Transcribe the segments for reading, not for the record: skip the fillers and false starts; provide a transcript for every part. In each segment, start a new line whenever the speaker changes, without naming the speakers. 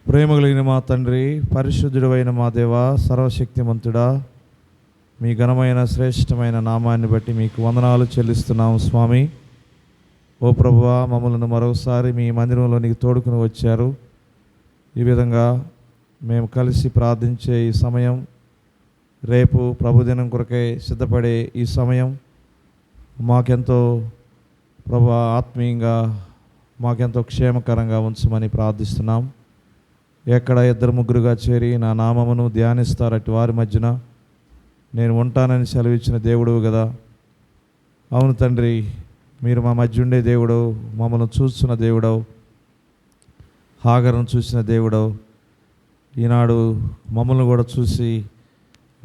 ప్రేమ కలిగిన మా తండ్రి, పరిశుద్ధుడైన మా దేవ, సర్వశక్తిమంతుడా, మీ ఘనమైన శ్రేష్టమైన నామాన్ని బట్టి మీకు వందనాలు చెల్లిస్తున్నాము స్వామి. ఓ ప్రభువా, మమ్మల్ని మరోసారి మీ మందిరంలోనికి తోడుకుని వచ్చారు. ఈ విధంగా మేము కలిసి ప్రార్థించే ఈ సమయం, రేపు ప్రభుదినం కొరకై సిద్ధపడే ఈ సమయం మాకెంతో ప్రభువా ఆత్మీయంగా మాకెంతో క్షేమకరంగా ఉంచమని ప్రార్థిస్తున్నాం. ఎక్కడ ఇద్దరు ముగ్గురుగా చేరి నా నామమును ధ్యానిస్తారటి వారి మధ్యన నేను ఉంటానని సెలవిచ్చిన దేవుడు కదా. అవును తండ్రి, మీరు మా మధ్య ఉండే దేవుడు, మమ్మల్ని చూస్తున్న దేవుడు, హాగరును చూసిన దేవుడు. ఈనాడు మమ్మల్ని కూడా చూసి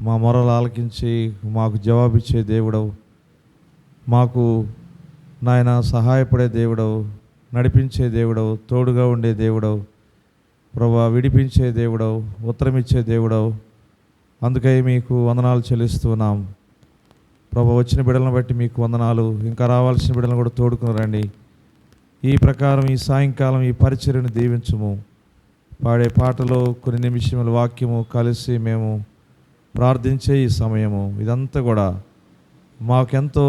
మా మొరలు ఆలకించి మాకు జవాబిచ్చే దేవుడు, మాకు నాయన సహాయపడే దేవుడు, నడిపించే దేవుడు, తోడుగా ఉండే దేవుడు, ప్రభువా విడిపించే దేవుడు, ఉత్తరమిచ్చే దేవుడు. అందుకై మీకు వందనాలు చెల్లిస్తున్నాం ప్రభువా. వచ్చిన బిడ్డలను బట్టి మీకు వందనాలు. ఇంకా రావాల్సిన బిడ్డలను కూడా తోడుకుని రండి. ఈ ప్రకారం ఈ సాయంకాలం ఈ పరిచర్యను దీవించుము. పాడే పాటలో కొన్ని నిమిషముల వాక్యము కలిసి మేము ప్రార్థించే ఈ సమయము ఇదంతా కూడా మాకెంతో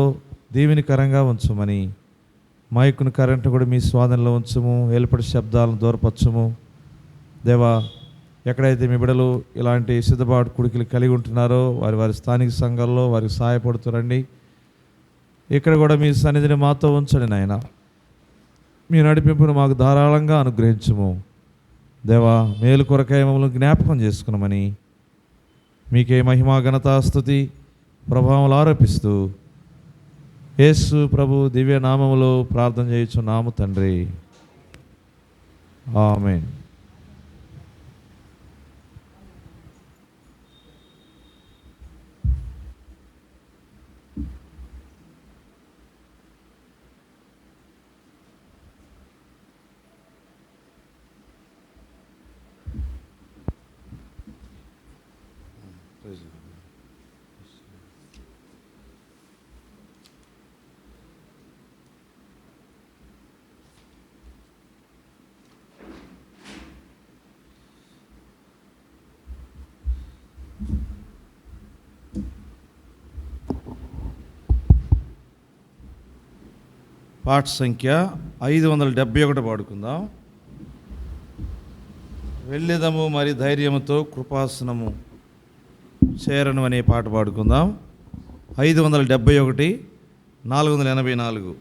దీవెనకరంగా ఉంచమని, మైకును కరెంటు కూడా మీ స్వాధీనంలో ఉంచము. ఏలుపడి శబ్దాలను దూరపరచము దేవా. ఎక్కడైతే మీ బిడ్డలు ఇలాంటి సిద్ధపాటు కుడికిలు కలిగి ఉంటున్నారో వారి వారి స్థానిక సంఘాల్లో వారికి సహాయపడుతురండి. ఇక్కడ కూడా మీ సన్నిధిని మాతో ఉంచండి నాయన. మీ నడిపింపును మాకు ధారాళంగా అనుగ్రహించము దేవా. మేలు కొరకై మమ్మల్ని జ్ఞాపకం చేసుకున్నామని మీకే మహిమా ఘనతా స్తుతి ప్రభావాలు ఆరోపిస్తూ యేసు ప్రభు దివ్య నామములో ప్రార్థన చేయుచున్నాము తండ్రి, ఆమేన్. పాట సంఖ్య 571 పాడుకుందాం. వెళ్ళేదము మరి ధైర్యముతో కృపాసనము చేరను అనే పాట పాడుకుందాం. 571 484.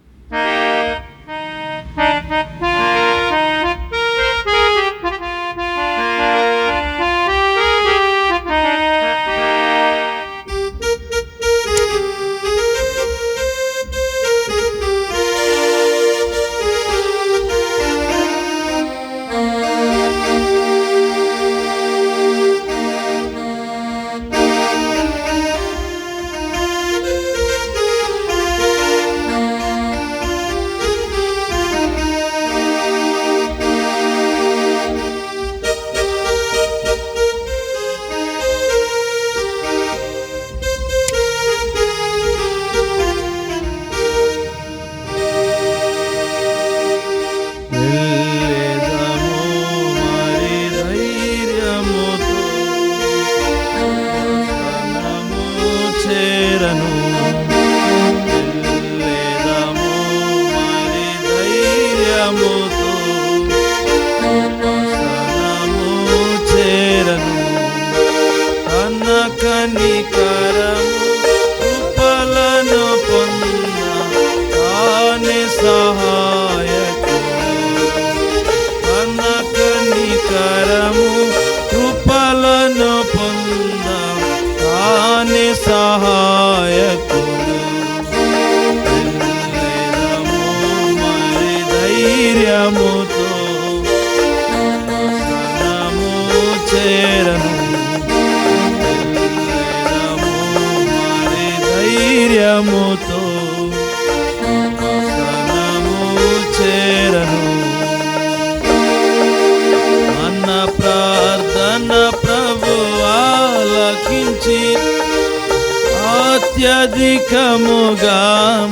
అత్యధికముగా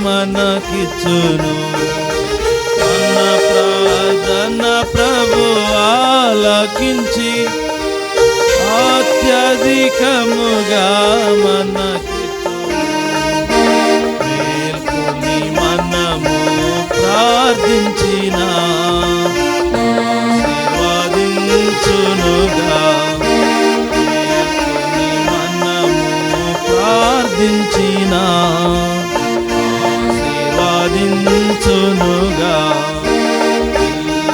మనకిచ్చును. మన ప్రార్థన ప్రభువు ఆలకించి
ఆలకించి అత్యధికముగా మనకిచ్చు మేల్కొని మనము ప్రార్థించిన ఆశీర్వదించునుగా. మేల్కొని మనము ప్రార్థించిన ఆశీర్వదించునుగా.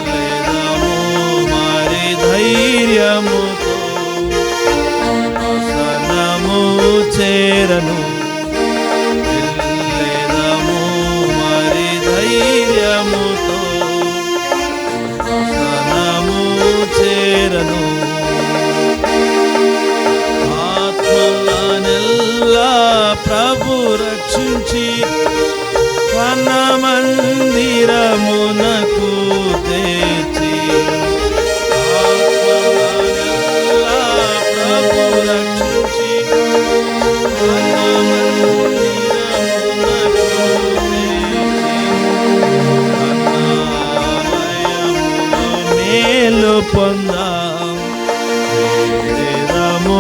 వెళ్ళెదము మరి ధైర్యముతో ఆసనము చేరను. వెళ్ళెదము మరి ధైర్యముతో ఆసనము చేరను. ఆత్మలనెల్లా ప్రభు రక్షించి తన మందిరమునకు తెచ్చి ఆత్మలనెల్లా ప్రభు రక్షించి తన మందిరమునకు తెచ్చి అన్నాలయములో మేలు పొందాం. వేడెదము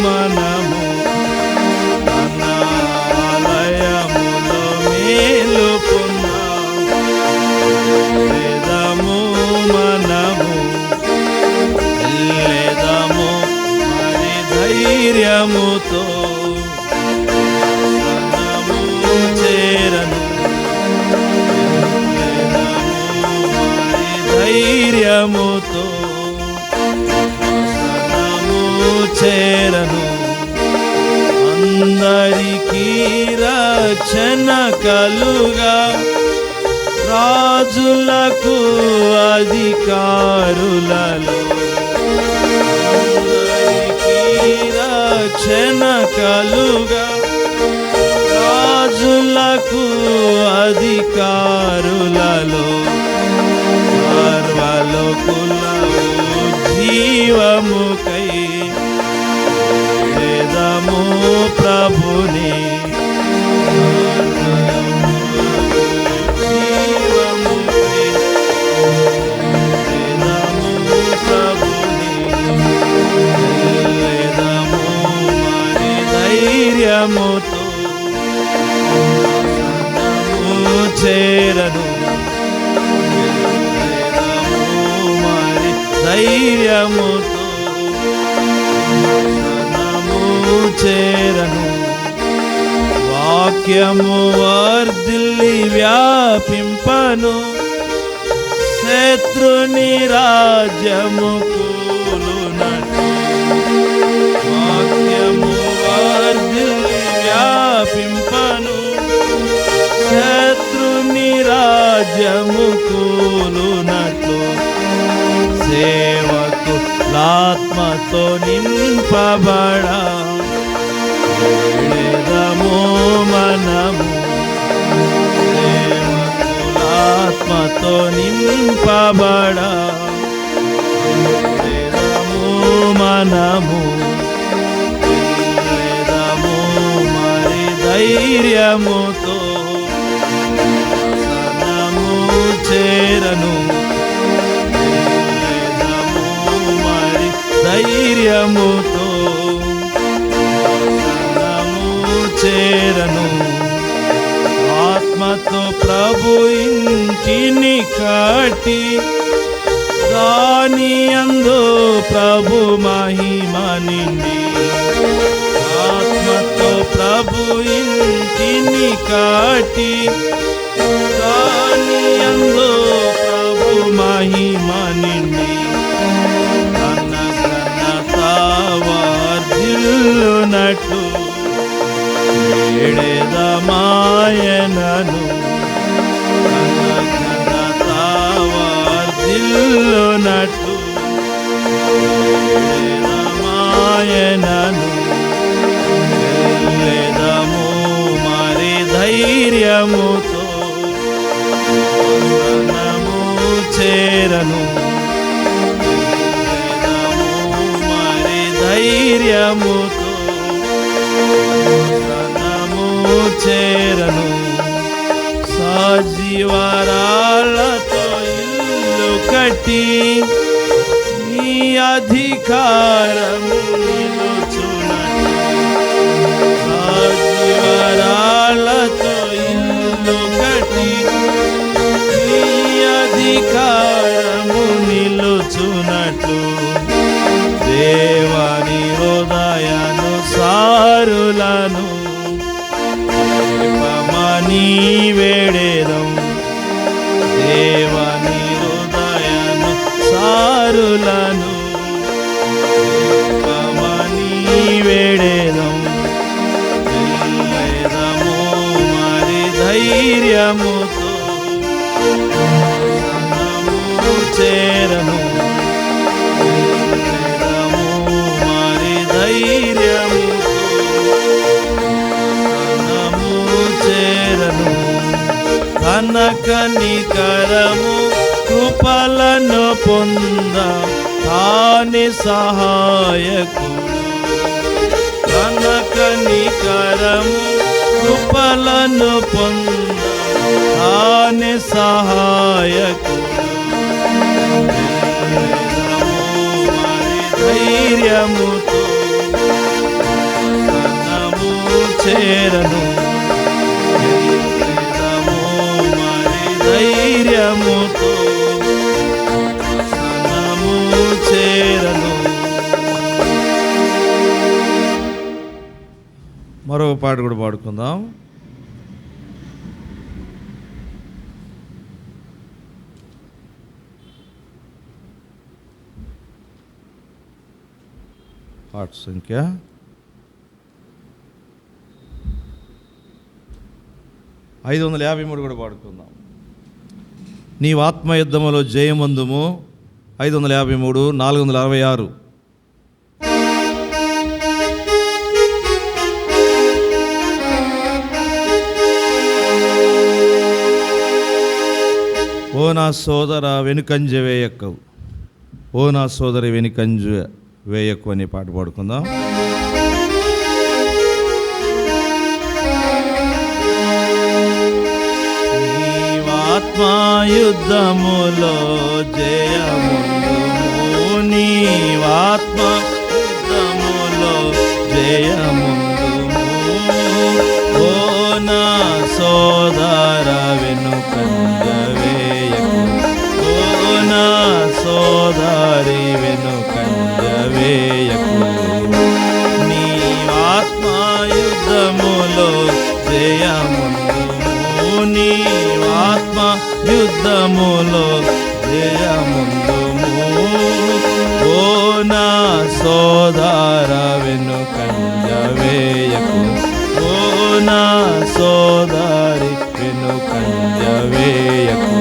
మనము అన్నాలయములో మేలు పొందాం. వేడెదము మనము వెళ్ళెదము మరి ధైర్యముతో మనము చేరను. వెళ్ళెదము మరి ధైర్యముతో మనము చేరను. అందరికీ రక్షణ కలుగా రాజులకు అధికారులలో అందరికీ రక్షణ కలుగా రాజులకు అధికారులలో సర్వలోకులలో జీవముకై వేదము ప్రభుని జీవముకై వేదము ప్రభుని వేదము మరి ధైర్యముతో చేరను. వేదము మరి ధైర్యముతో మనము చేరను. వాక్యము వర్ధిల్లి వ్యాపింపను. శత్రుని రాజ్యము కూలునట్టు వాక్యము వర్ధిల్లి వ్యాపింపను. శత్రుని రాజ్యము కూలునట్లు సేవకు ఆత్మతో నింపబడా. వెళ్ళెదము మనము ఆత్మతో నింపబడా. వెళ్ళెదము మనము వెళ్ళెదము మరి ధైర్యముతో మనము చేరను. వెళ్ళెదము మరి ధైర్యముతో మనము చేరను. ఆత్మతో ప్రభు ఇంటిని కట్టి దాని యందు ప్రభు మహిమ నిండి. ఆత్మతో ప్రభు ఇంటిని కట్టి దాని యందు ప్రభు మహిమ నిండి. తన ఘనత వర్ధిల్లునట్లు వేడెదమాయనను. తన ఘనత వర్ధిల్లునట్లు వేడెదమాయనను. వెళ్ళెదము మరి ధైర్యముతో మనము చేరను. వెళ్ళెదము మరి ధైర్యముతో మనము చేరను. సజీవరాలతో ఇల్లు కట్టి నీ అధికారము నిలుచునట్లు రాజ్యవరాలతో ఇల్లు కట్టి నీ అధికారము నిలుచునట్లు దేవాని హృదయానుసారులను మనీ వేడేదం దేవాని హృదయానుసారులను మనీ వేడేదం వెళ్ళేదము మరి ధైర్యముతో చేరను వెళ్ళేదము మరి ధైర్యముతో చేరను తన కనికరము కృపలను పొంద తాని సహాయకుడు తన కనికరము కృపలను పొంద తాని సహాయకుడు మరి ధైర్యముతో తనము చేరను మరి ధైర్యముతో తనము చేరను. మరొక పాట కూడా పాడుకుందాం. పాట సంఖ్య 553 కూడా పాడుకుందాం. నీవు ఆత్మయుద్ధములో జయమందుము. 553, 466. ఓ నా సోదర వెనుకంజ వేయక్కవు, ఓ నా సోదరి వెనుకంజ వేయక్కు అనే పాట పాడుకుందాం. ఆత్మయుద్ధములో జయముందుము, నీవాత్మయుద్ధములో జయముందుము. ఓ నా సోదర వెనుకంజ వేయకు, ఓ నా సోదరి వెనుకంజ వేయకు. నీవాత్మయుద్ధములో జయముందుము, నీవాత్మ యుద్ధములో జయముందుము. ఓ నా సోదర వెనుకంజ వేయకు, ఓ నా సోదరి వెనుకంజ వేయకు.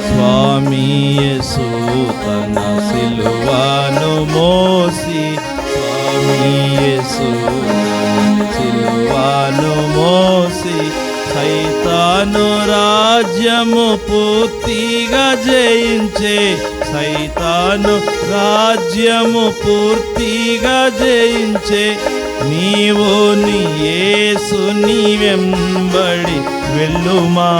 స్వామి యేసు తన సిలువను మోసి, స్వామి యేసు సిలువను మోసి సైతాను రాజ్యము పూర్తిగా జయించే, సైతాను రాజ్యము పూర్తిగా జయించే. నీవు నీ యేసుని వెంబడి వెళ్ళుమా,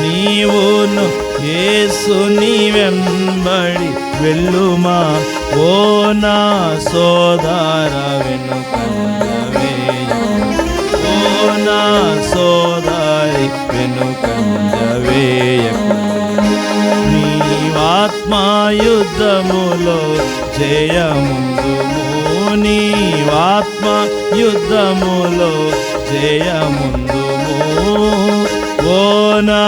నీవును యేసుని వెంబడి వెళ్ళుమా. ఓ నా సోదర వెనుకంజ వేయకు, ఓ నా సోదరి వెనుకంజ వేయకు. నీవాత్మయుద్ధములో జయముందుము, నీవాత్మయుద్ధములో జయముందుము. ఓ నా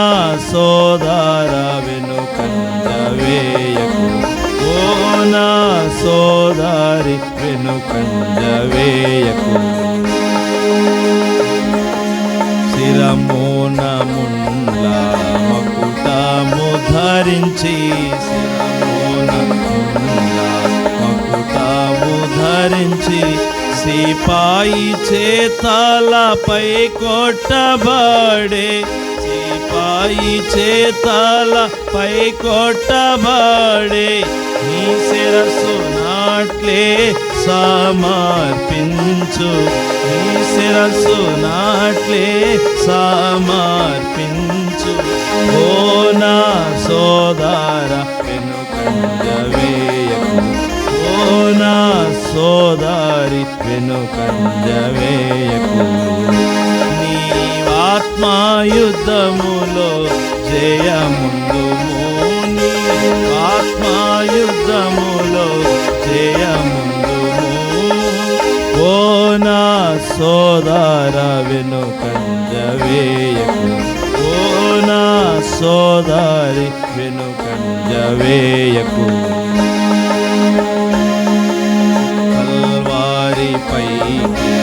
సోదర వెనుకంజ వేయకు, ఓ నా సోదరి వెనుకంజ వేయకు. శిరమున ముండ్ల మకుటము ధరించి, శిరమున ముండ్ల మకుటము ధరించి సిపాయి చేతలపై కొట్టబడే, సిపాయి చేతలపై కొట్టబడే. నీ శిరస్సు నాట్లే సమర్పించు, నీ శిరస్సు నాట్లే సమర్పించు. ఓ నా సోదర వెను
వెనుకంజ వేయకు, ఓ నా సోదరి వెనుకంజ వేయకు. ఆత్మాయుద్ధములో జయముందుము, నీ ఆత్మాయుద్ధములో జయముందుము, ఓ నా సోదర వెనుకంజ వేయకు, ఓ నా సోదరి వెనుకంజ వేయకు. కల్వారిపైకి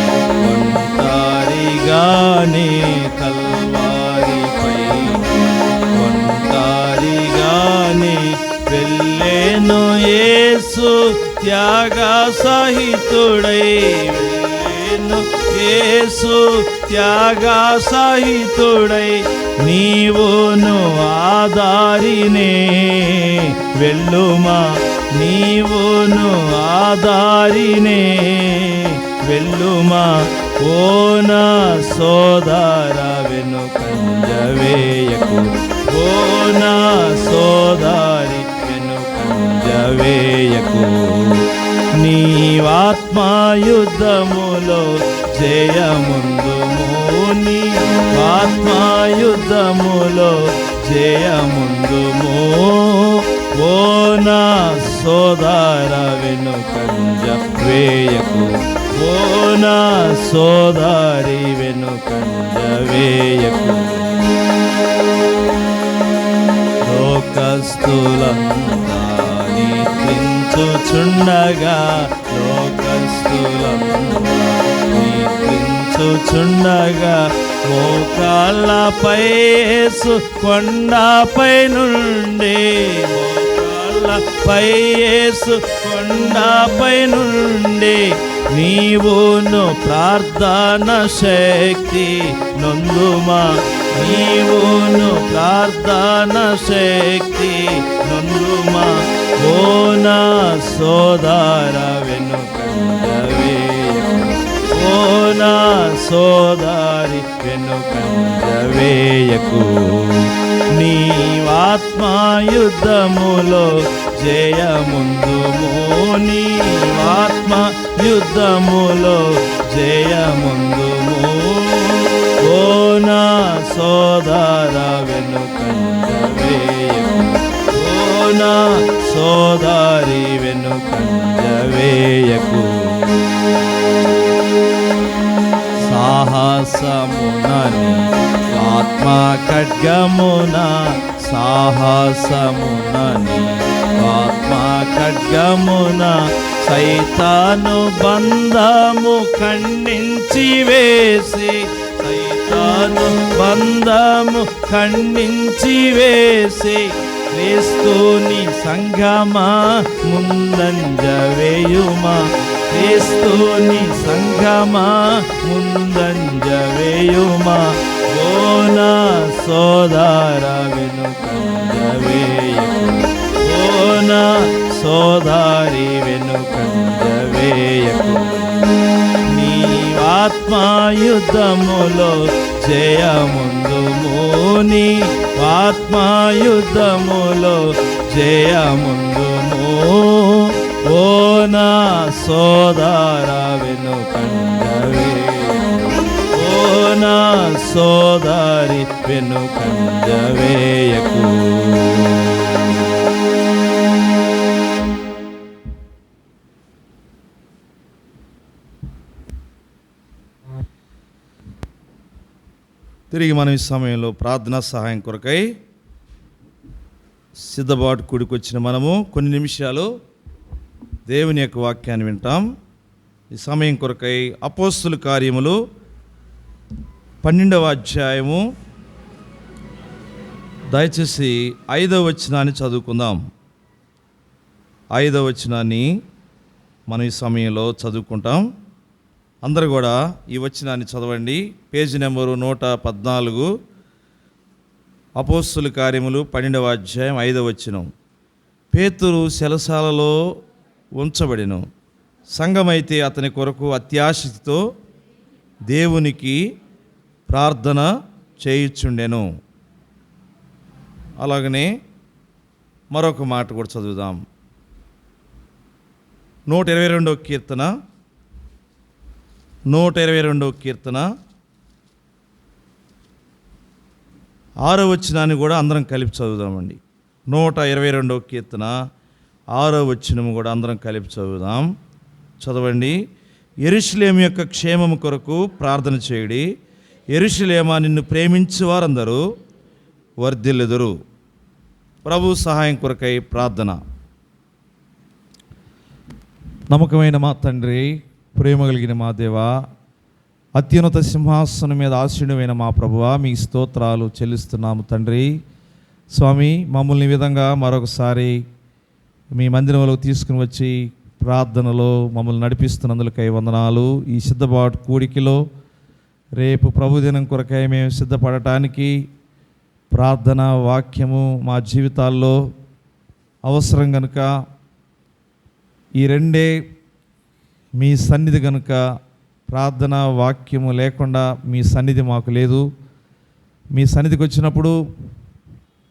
ఒంటారిగానే, కల్వారిపైకి ఒంటారిగానే వెళ్ళేను యేసు త్యాగ సహితుడై, వెళ్ళేను యేసు త్యాగ సహితుడై. నీవును ఆదారినే వెళ్ళుమా, నీవును ఆదారినే వెళ్ళుమా, ఓ నా సోదర వెనుకంజ వేయకు, ఓ నా సోదరి వెనుకంజ వేయకు. నీ ఆత్మాయుద్ధములో జయముందుము, నీ ఆత్మాయుద్ధములో జయముందుము, ఓ నా సోదర వెనుకంజ వేయకు, ఓ నా సోదరి వెనుకంజ వేయకు. లోకస్తులంతా నిద్రించుచుండగా, లోకస్తులంతా నిద్రించుచుండగా, మోకాళ్ళపై యేసు కొండపై నుండి, మోకాళ్ళపై యేసు కొండపై నుండి, నీవును ప్రార్థన శక్తి నొందుమా, నీవును ప్రార్థన శక్తి నొందుమా, ఓ నా సోదర వెనుకంజ వేయకు, ఓ నా సోదరి వెనుకంజ వేయకు. నీ ఆత్మాయుద్ధములో జయముందుము, నీ ఆత్మయుద్ధములో జయముందుము, ఓ నా సోదర వెనుకంజ వేయకు, ఓ నా సోదరి వెనుకంజ వేయకు. సాహసమునని ఆత్మ ఖడ్గమున, సాహసమునని ఆత్మ ఖడ్గమున సైతాను బంధము ఖండించి వేసి, సైతాను బంధము ఖండించి వేసి, క్రీస్తుని సంఘమా ముందంజ వేయుమా, క్రీస్తుని సంఘమా ముందంజ వేయుమా, ఓ నా సోదర వెనుకంజ వేయకు, ఓ నా సోదరి వెనుకంజ వేయకు. నీ ఆత్మాయుద్ధములో జయముందుము, నీ ఆత్మాయుద్ధములో జయముందుము, ఓ నా సోదర వెనుకంజ వేయకు, ఓ నా సోదరి వెనుకంజ వేయకు.
తిరిగి మనం ఈ సమయంలో ప్రార్థనా సహాయం కొరకై సిద్ధబాటు కూడికొచ్చిన మనము కొన్ని నిమిషాలు దేవుని యొక్క వాక్యాన్ని వింటాం. ఈ సమయం కొరకై అపోస్తుల కార్యములు 12వ అధ్యాయము దయచేసి 5వ వచనాన్ని చదువుకుందాం. 5వ వచనాన్ని మనం ఈ సమయంలో చదువుకుంటాం. అందరూ కూడా ఈ వచనాన్ని చదవండి. పేజీ నెంబరు 114, అపోస్తుల కార్యములు 12వ అధ్యాయం 5వ వచనం. పేతురు చెరసాలలో ఉంచబడెను. సంఘమైతే అతని కొరకు అత్యాశతో దేవునికి ప్రార్థన చేయుచుండెను. అలాగనే మరొక మాట కూడా చదువుదాం. 122వ కీర్తన 6వ వచనాన్ని కూడా అందరం కలిపి చదువుదామండి. 122వ కీర్తన 6వ వచనం కూడా అందరం కలిపి చదువుదాం. చదవండి. యెరూషలేము యొక్క క్షేమము కొరకు ప్రార్థన చేయుడి. యెరూషలేమా, నిన్ను ప్రేమించు వారందరూ వర్ధిల్లుదురు. ప్రభు సహాయం కొరకై ప్రార్థన. నమ్మకమైన మా తండ్రి, ప్రేమ కలిగిన మా దేవా, అత్యున్నత సింహాసనం మీద ఆసీనుడైన మా ప్రభువా, మీ స్తోత్రాలు చెల్లిస్తున్నాము తండ్రి. స్వామి, మమ్మల్ని ఈ విధంగా మరొకసారి మీ మందిరంలో తీసుకుని వచ్చి ప్రార్థనలో మమ్మల్ని నడిపిస్తున్నందులకై వందనాలు. ఈ సిద్ధపాటు కూడికలో రేపు ప్రభుదినం కొరకై మేము సిద్ధపడటానికి ప్రార్థన వాక్యము మా జీవితాల్లో అవసరం కనుక, ఈ రెండే మీ సన్నిధి కనుక, ప్రార్థన వాక్యము లేకుండా మీ సన్నిధి మాకు లేదు. మీ సన్నిధికి వచ్చినప్పుడు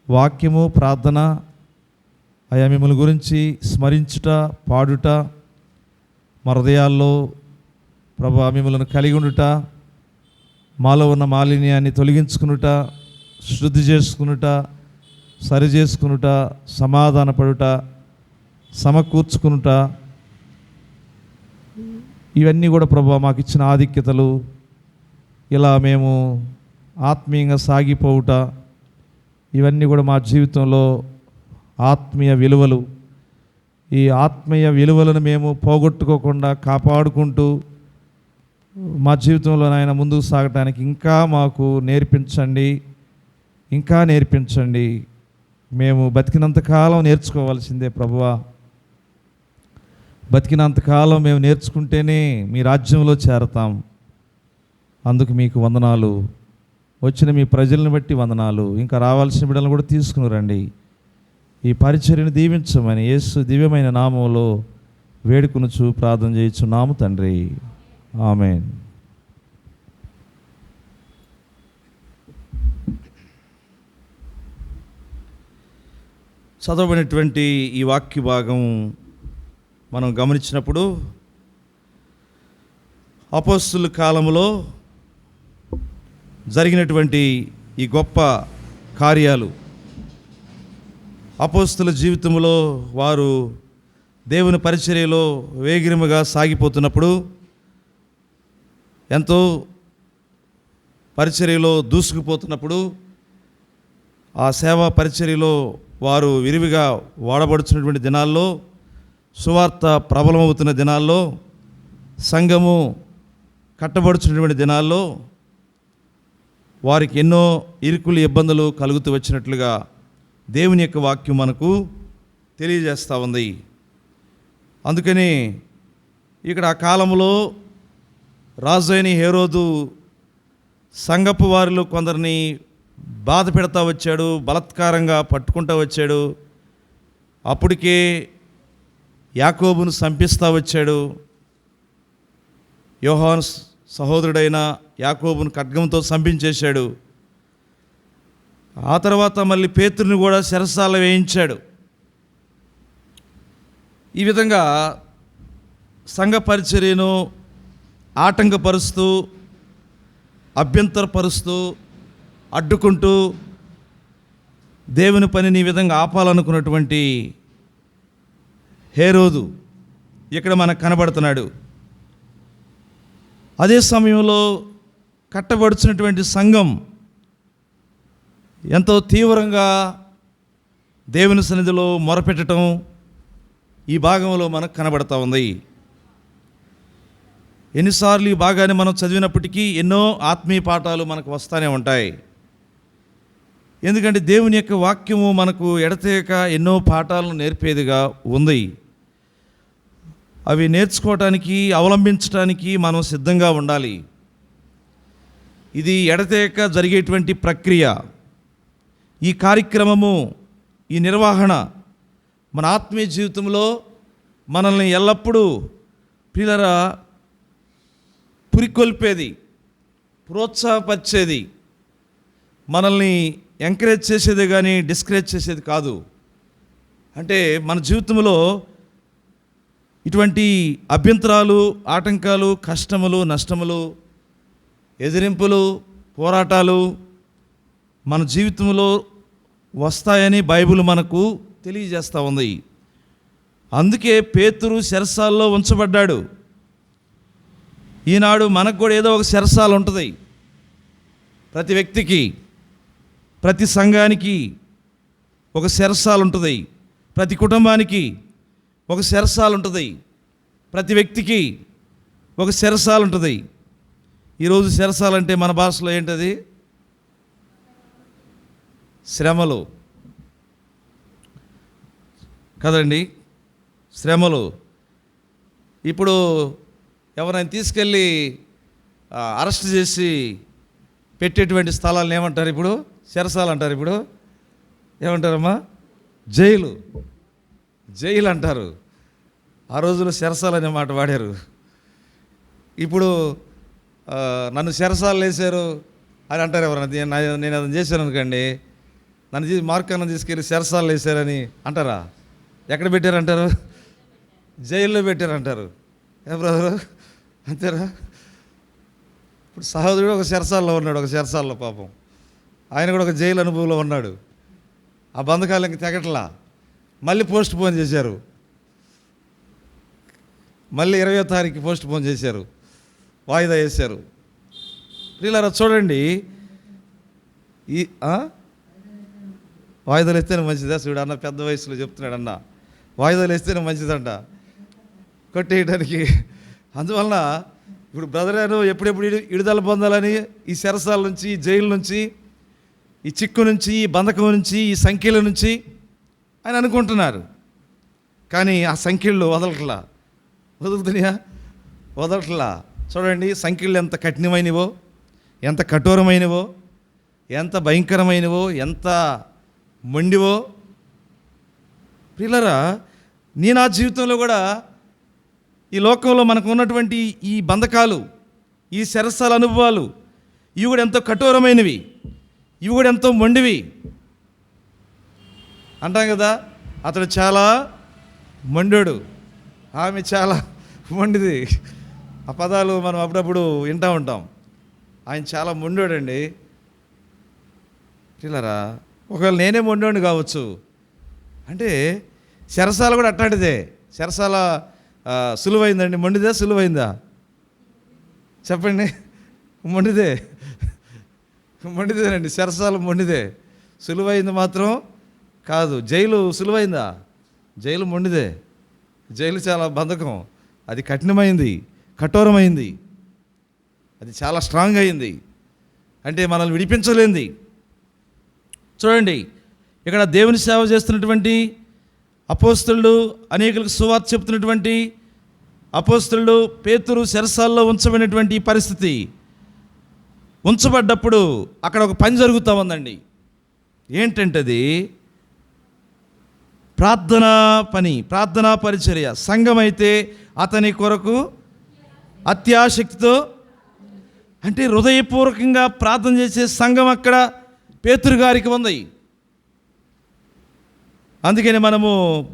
వాక్యము, ప్రార్థన, అయా మిమ్మల్ని గురించి స్మరించుట, పాడుట, మా హృదయాల్లో ప్రభా మిమ్మల్ని కలిగి ఉండుట, మాలో ఉన్న మాలిన్యాన్ని తొలగించుకునుట, శుద్ధి చేసుకునుట, సరి చేసుకునుట, సమాధానపడుట, సమకూర్చుకునుట, ఇవన్నీ కూడా ప్రభా మాకు ఇచ్చిన ఆధిక్యతలు. ఇలా మేము ఆత్మీయంగా సాగిపోవుట, ఇవన్నీ కూడా మా జీవితంలో ఆత్మీయ విలువలు. ఈ ఆత్మీయ విలువలను మేము పోగొట్టుకోకుండా కాపాడుకుంటూ మా జీవితంలో నాయన ముందుకు సాగటానికి ఇంకా మాకు నేర్పించండి, ఇంకా నేర్పించండి. మేము బతికినంతకాలం నేర్చుకోవాల్సిందే ప్రభువా. బతికినంతకాలం మేము నేర్చుకుంటేనే మీ రాజ్యంలో చేరతాం. అందుకు మీకు వందనాలు. వచ్చిన మీ ప్రజలను బట్టి వందనాలు. ఇంకా రావాల్సిన బిడ్డలను కూడా తీసుకుని రండి. ఈ పరిచర్యను దీవించమని యేసు దివ్యమైన నామంలో వేడుకొనుచు ప్రార్థన చేయుచున్నాము తండ్రి. ఆమేన్. చదవబడినటువంటి ఈ వాక్య భాగం మనం గమనించినప్పుడు అపోస్తలుల కాలంలో జరిగినటువంటి ఈ గొప్ప కార్యాలు, అపోస్తలుల జీవితంలో వారు దేవుని పరిచర్యలో వేగిరముగా సాగిపోతున్నప్పుడు, ఎంతో పరిచర్యలో దూసుకుపోతున్నప్పుడు, ఆ సేవా పరిచర్యలో వారు విరివిగా వాడబడుతున్నటువంటి దినాల్లో, సువార్త ప్రబలమవుతున్న దినాల్లో, సంఘము కట్టబడుతున్నటువంటి దినాల్లో వారికి ఎన్నో ఇరుకులు, ఇబ్బందులు కలుగుతూ వచ్చినట్లుగా దేవుని యొక్క వాక్యం మనకు తెలియజేస్తూ ఉంది. అందుకని ఇక్కడ ఆ కాలంలో రాజు అయిన హేరోదు సంఘపు వారిలో కొందరిని బాధ పెడతా వచ్చాడు, బలాత్కారంగా పట్టుకుంటూ వచ్చాడు. అప్పటికే యాకోబును సంపిస్తూ వచ్చాడు. యోహాను సహోదరుడైన యాకోబును ఖడ్గంతో సంపించేశాడు. ఆ తర్వాత మళ్ళీ పేతురుని కూడా చెరసాల వేయించాడు. ఈ విధంగా సంఘ పరిచర్యను ఆటంకపరుస్తూ, అభ్యంతరపరుస్తూ, అడ్డుకుంటూ దేవుని పనిని ఈ విధంగా ఆపాలనుకున్నటువంటి హేరోదు ఇక్కడ మనకు కనబడుతున్నాడు. అదే సమయంలో కట్టబడుచున్నటువంటి సంఘం ఎంతో తీవ్రంగా దేవుని సన్నిధిలో మొరపెట్టడం ఈ భాగంలో మనకు కనబడతా ఉంది. ఎన్నిసార్లు ఈ భాగాన్ని మనం చదివినప్పటికీ ఎన్నో ఆత్మీయ పాఠాలు మనకు వస్తూనే ఉంటాయి. ఎందుకంటే దేవుని యొక్క వాక్యము మనకు ఎడతెగక ఎన్నో పాఠాలను నేర్పేదిగా ఉంది. అవి నేర్చుకోవటానికి, అవలంబించడానికి మనం సిద్ధంగా ఉండాలి. ఇది ఎడతెగక జరిగేటువంటి ప్రక్రియ. ఈ కార్యక్రమము, ఈ నిర్వహణ మన ఆత్మీయ జీవితంలో మనల్ని ఎల్లప్పుడూ పిల్లరా పురికొల్పేది, ప్రోత్సాహపరిచేది, మనల్ని ఎంకరేజ్ చేసేది కానీ డిస్కరేజ్ చేసేది కాదు. అంటే మన జీవితంలో ఇటువంటి అభ్యంతరాలు, ఆటంకాలు, కష్టములు, నష్టములు, ఎదిరింపులు, పోరాటాలు మన జీవితంలో వస్తాయని బైబిల్ మనకు తెలియజేస్తూ ఉంది. అందుకే పేతురు చెరసాల్లో ఉంచబడ్డాడు. ఈనాడు మనకు కూడా ఏదో ఒక చెరసాల ఉంటుంది. ప్రతి వ్యక్తికి, ప్రతి సంఘానికి ఒక చెరసాల ఉంటుంది. ప్రతి కుటుంబానికి ఒక చెరసాల ఉంటుంది. ప్రతి వ్యక్తికి ఒక చెరసాల ఉంటుంది. ఈరోజు చెరసాలంటే మన భాషలో ఏంటది? శ్రమలు కదండి, శ్రమలు. ఇప్పుడు ఎవరైనా తీసుకెళ్ళి అరెస్ట్ చేసి పెట్టేటువంటి స్థలాలను ఏమంటారు? ఇప్పుడు చెరసాలు అంటారు. ఇప్పుడు ఏమంటారమ్మా? జైలు అంటారు. ఆ రోజుల్లో చెరసాలు అనే మాట వాడారు. ఇప్పుడు నన్ను చెరసాలు వేశారు అని అంటారు ఎవరన్నా. నేను అది చేశాను అనుకోండి, నన్ను మార్కాన్ని తీసుకెళ్ళి చెరసాలు వేశారని అంటారా? ఎక్కడ పెట్టారంటారు? జైల్లో పెట్టారంటారు. ఏ బ్రదరు, అంతేరా? ఇప్పుడు సహోదరుడు ఒక చెరసాల్లో ఉన్నాడు, ఒక చెరసాల్లో పాపం. ఆయన కూడా ఒక జైలు అనుభవంలో ఉన్నాడు. ఆ బంధకాలు ఇంక తెగట్లా. మళ్ళీ పోస్ట్ పోన్ చేశారు. మళ్ళీ 20వ తారీఖు పోస్ట్ పోన్ చేశారు, వాయిదా వేశారు. ఇలా చూడండి, ఈ వాయిదాలు వేస్తేనే మంచిదా? చూడు అన్న, పెద్ద వయసులో చెప్తున్నాడు అన్న, వాయిదాలు వేస్తేనే మంచిదంట కొట్టేయడానికి. అందువలన ఇప్పుడు బ్రదర్ ఎప్పుడెప్పుడు విడుదల పొందాలని ఈ చెరసాల నుంచి, ఈ జైలు నుంచి, ఈ చిక్కు నుంచి, ఈ బంధకం నుంచి, ఈ సంఖ్యల నుంచి ఆయన అనుకుంటున్నారు. కానీ ఆ సంఖ్యలు వదులుతున్నాయా? వదలట్లా. చూడండి, సంఖ్యలు ఎంత కఠినమైనవో, ఎంత కఠోరమైనవో, ఎంత భయంకరమైనవో, ఎంత మొండివో. ప్రియులారా, నా జీవితంలో కూడా ఈ లోకంలో మనకు ఉన్నటువంటి ఈ బంధకాలు, ఈ చెరసాల అనుభవాలు, ఇవి కూడా ఎంతో కఠోరమైనవి, ఇవి కూడా ఎంతో మొండివి. అంటాం కదా, అతడు చాలా మొండోడు, ఆమె చాలా మొండిది. ఆ పదాలు మనం అప్పుడప్పుడు వింటూ ఉంటాం. ఆయన చాలా మొండోడండి. పిల్లరా, ఒకవేళ నేనే మొండోడిని కావచ్చు. అంటే చెరసాల కూడా అట్లాంటిదే. చెరసాల సులువైందండి? మొండిదే సులువైందా? చెప్పండి. మొండిదేనండి. చెరసాల మొండిదే, సులువైంది మాత్రం కాదు. జైలు సులువైందా? జైలు మొండిదే. జైలు చాలా బంధకం, అది కఠినమైంది, కఠోరమైంది, అది చాలా స్ట్రాంగ్ అయింది. అంటే మనల్ని విడిపించలేంది. చూడండి, ఇక్కడ దేవుని సేవ చేస్తున్నటువంటి అపోస్తలుడు, అనేకులకు సువార్త చెప్తున్నటువంటి అపోస్తలుడు పేతురు చెరసాల్లో ఉంచబడినటువంటి పరిస్థితి. ఉంచబడ్డప్పుడు అక్కడ ఒక పని జరుగుతూ ఉందండి. ఏంటంటే అది ప్రార్థనా పని, ప్రార్థనా పరిచర్య. సంఘం అయితే అతని కొరకు అత్యాసక్తితో, అంటే హృదయపూర్వకంగా ప్రార్థన చేసే సంఘం అక్కడ పేతురు గారికి ఉంది. అందుకని మనము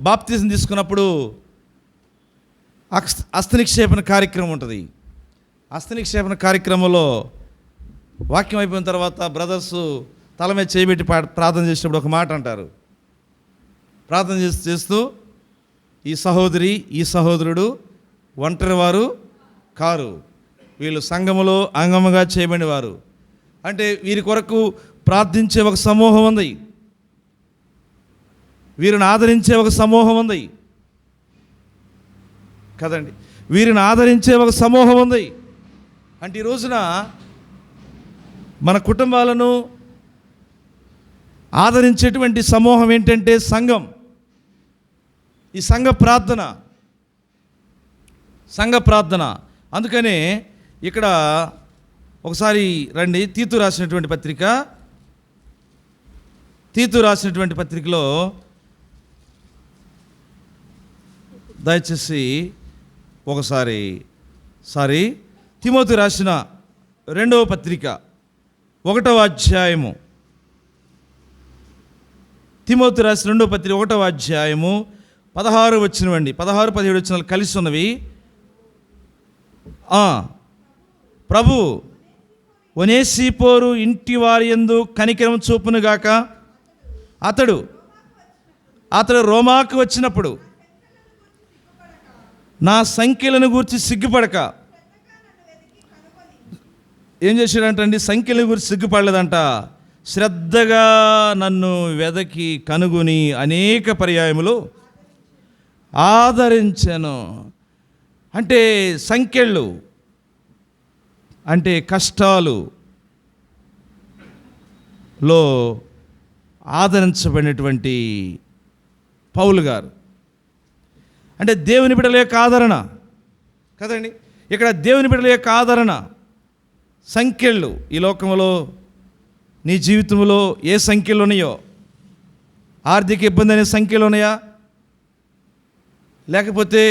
బాప్తిజం తీసుకున్నప్పుడు హస్తనిక్షేపణ కార్యక్రమం ఉంటుంది. హస్తనిక్షేపణ కార్యక్రమంలో వాక్యం అయిపోయిన తర్వాత బ్రదర్స్ తల మీద చేయబెట్టి ప్రార్థన చేసినప్పుడు ఒక మాట అంటారు. ప్రార్థన చేస్తూ, ఈ సహోదరి, ఈ సహోదరుడు ఒంటరి వారు కారు, వీళ్ళు సంఘములో అంగముగా చేయబడిన వారు. అంటే వీరి కొరకు ప్రార్థించే ఒక సమూహం ఉంది, వీరిని ఆదరించే ఒక సమూహం ఉంది కదండి. వీరిని ఆదరించే ఒక సమూహం ఉంది. అంటే ఈ రోజున మన కుటుంబాలను ఆదరించేటువంటి సమూహం ఏంటంటే సంఘం. ఈ సంఘ ప్రార్థన. అందుకనే ఇక్కడ ఒకసారి రండి, తీతు రాసినటువంటి పత్రికలో దయచేసి ఒకసారి తిమోతి రాసిన 2వ పత్రిక 1వ అధ్యాయము
తిమోతి రాసిన 2వ పత్రిక 1వ అధ్యాయము 16 వచనమండి, 16-17 వచనాలు కలిసి ఉన్నవి. ప్రభు ఒనేసిపోరు ఇంటి వారి యందు కనికరం చూపునుగాక. అతడు రోమాకు వచ్చినప్పుడు నా సంఖ్యలను గూర్చి సిగ్గుపడక ఏం చేశాడంటండి? సంఖ్యలను గురించి సిగ్గుపడలేదంట, శ్రద్ధగా నన్ను వెదకి కనుగొని అనేక పర్యాయములు ఆదరించాను. అంటే సంఖ్యలు అంటే కష్టాలులో ఆదరించబడినటువంటి పౌలు గారు అంటే దేవుని బిడ్డల యొక్క ఆదరణ కదండి. ఇక్కడ దేవుని బిడ్డల యొక్క ఆదరణ, సంఖ్యలు. ఈ లోకంలో నీ జీవితంలో ఏ సంఖ్యలు ఉన్నాయో, ఆర్థిక ఇబ్బంది అనే సంఖ్యలు ఉన్నాయా, లేకపోతే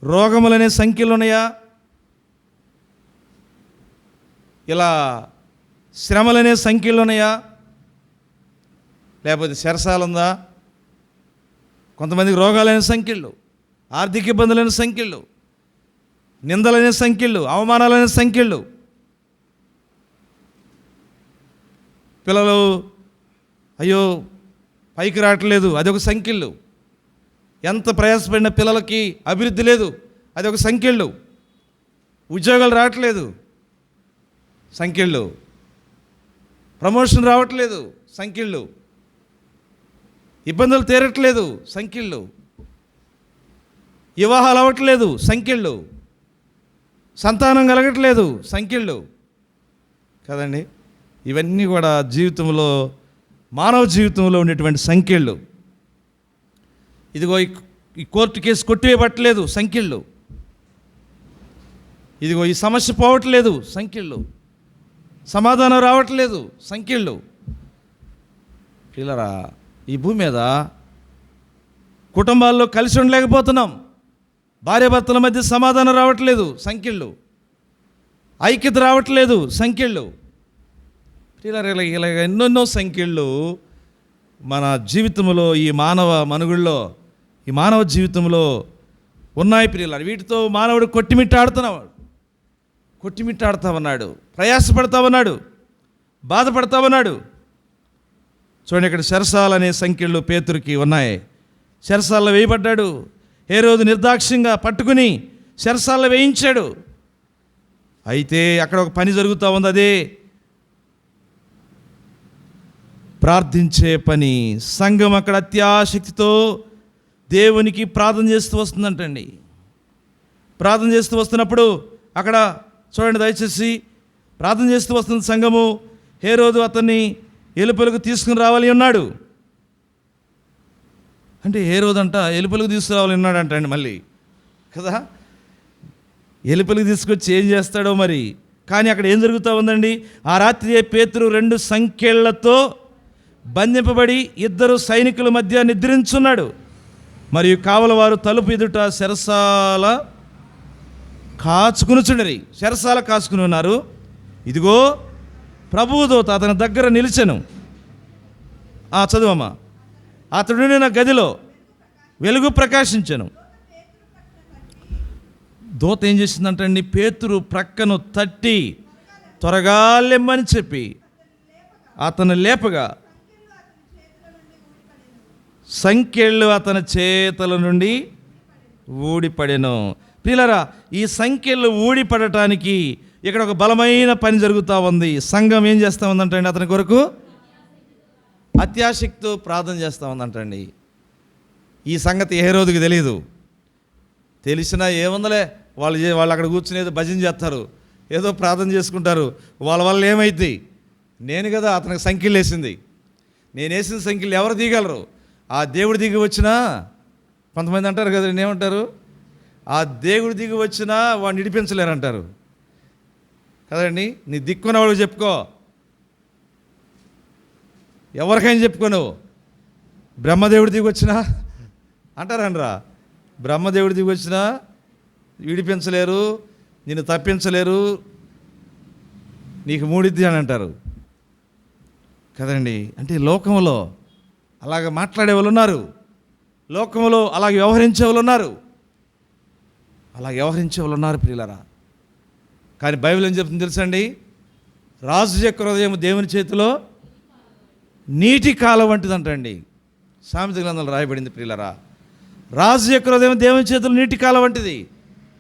రోగములనే సంఖ్యలు ఉన్నాయా, ఇలా శ్రమలనే సంఖ్యలు ఉన్నాయా, లేకపోతే చెరసాల ఉందా? కొంతమందికి రోగాలైన సంఖ్యలు, ఆర్థిక ఇబ్బందులైన సంఖ్యలు, నిందలైన సంఖ్యలు, అవమానాలైన సంఖ్యలు. పిల్లలు అయ్యో పైకి రావట్లేదు, అదొక సంఖ్యలు. ఎంత ప్రయాసపడిన పిల్లలకి అభివృద్ధి లేదు, అదొక సంఖ్యలు. ఉద్యోగాలు రావట్లేదు, సంఖ్యలు. ప్రమోషన్ రావట్లేదు, సంఖ్యలు. ఇబ్బందులు తీరట్లేదు, సంఖ్యలు. వివాహాలు అవ్వట్లేదు, సంఖ్యలు. సంతానం కలగట్లేదు, సంఖ్యలు కదండి. ఇవన్నీ కూడా జీవితంలో, మానవ జీవితంలో ఉండేటువంటి సంఖ్యలు. ఇదిగో ఈ కోర్టు కేసు కొట్టివేయబట్టలేదు, సంఖ్యలు. ఇదిగో ఈ సమస్య పోవట్లేదు, సంఖ్యలు. సమాధానం రావట్లేదు, సంఖ్యలు. పిల్లరా, ఈ భూమి మీద కుటుంబాల్లో కలిసి ఉండలేకపోతున్నాం. భార్యాభర్తల మధ్య సమాధానం రావట్లేదు, సంఖ్యలు. ఐక్యత రావట్లేదు, సంఖ్యలు. ఇలాగ ఎన్నెన్నో సంఖ్యలు మన జీవితంలో, ఈ మానవ మనుగుల్లో, ఈ మానవ జీవితంలో ఉన్నాయి ప్రియులారా. వీటితో మానవుడు కొట్టిమిట్టాడుతా ఉన్నాడు, ప్రయాసపడతా ఉన్నాడు, బాధపడతా ఉన్నాడు. చూడండి, ఇక్కడ చెరసాల అనే సంఖ్యలు పేతురుకి ఉన్నాయి. చెరసాలలో వేయబడ్డాడు. హేరోదు నిర్దాక్ష్యంగా పట్టుకుని చెరసాలలో వేయించాడు. అయితే అక్కడ ఒక పని జరుగుతూ ఉంది, అదే ప్రార్థించే పని. సంఘం అక్కడ అత్యాశక్తితో దేవునికి ప్రార్థన చేస్తూ వస్తుందంటండి. ప్రార్థన చేస్తూ వస్తున్నప్పుడు అక్కడ చూడండి దయచేసి, ప్రార్థన చేస్తూ వస్తున్న సంఘము. హేరోదు అతన్ని ఎలుపలకు తీసుకుని రావాలి ఉన్నాడు. అంటే హేరోదు అంట ఎలుపలకు తీసుకురావాలి ఉన్నాడంట అండి మళ్ళీ కదా. ఎలుపలకు తీసుకొచ్చి ఏం చేస్తాడో మరి. కానీ అక్కడ ఏం జరుగుతూ ఉందండి? ఆ రాత్రి పేతురు 2 సంఖ్యలతో బంధింపబడి 2 సైనికుల మధ్య నిద్రించున్నాడు. మరియు కావలవారు తలుపు ఎదుట చెరసాల కాచుకునుచుండరి. చెరసాల కాచుకుని ఉన్నారు. ఇదిగో ప్రభువు దూత అతని దగ్గర నిలిచెను. చదువమ్మా. అతడు నా గదిలో వెలుగు ప్రకాశించెను. దూత ఏం చేసిందంటండి? పేతురు ప్రక్కను తట్టి త్వరగా లెమ్మని చెప్పి అతను లేపగా సంఖ్యలు అతని చేతుల నుండి ఊడిపడెను. ప్రియులారా, ఈ సంఖ్యలు ఊడిపడటానికి ఇక్కడ ఒక బలమైన పని జరుగుతూ ఉంది. సంఘం ఏం చేస్తూ ఉందంటండి? అతని కొరకు అత్యాశక్తితో ప్రార్థన చేస్తూ ఉందంటండి. ఈ సంగతి హేరోదుకి తెలియదు. తెలిసినా ఏముందలే, వాళ్ళు అక్కడ కూర్చుని ఏదో భజన చేస్తారు, ఏదో ప్రార్థన చేసుకుంటారు. వాళ్ళ వల్ల ఏమైంది? నేను కదా అతనికి సంఖ్యలు వేసింది. నేను వేసిన సంఖ్యలు ఎవరు దిగలరు? ఆ దేవుడు దిగి వచ్చినా, కొంతమంది అంటారు కదా, ఏమంటారు? ఆ దేవుడు దిగి వచ్చినా వాడిని నిడిపించలేరు అంటారు కదండి. నీ దిక్కున్నవాడు చెప్పుకో, ఎవరికైనా చెప్పుకో. నువ్వు బ్రహ్మదేవుడి దిగి వచ్చినా అంటారనరా, బ్రహ్మదేవుడి దిగి వచ్చినా విడిపించలేరు, నిన్ను తప్పించలేరు, నీకు మూడిద్ది అని అంటారు కదండి. అంటే లోకంలో అలాగ మాట్లాడే వాళ్ళు ఉన్నారు, లోకంలో అలాగ వ్యవహరించే వాళ్ళు ఉన్నారు, అలా వ్యవహరించే వాళ్ళు ఉన్నారు ప్రియులారా. కానీ బైబిల్ ఏం చెప్తుంది తెలుసండి? రాజు యొక్క హృదయం దేవుని చేతిలో నీటి కాలం వంటిదంటండి. సామెత గ్రంథంలో రాయబడింది ప్రియులారా. రాజు యొక్క హృదయం దేవుని చేతిలో నీటి కాలం వంటిది.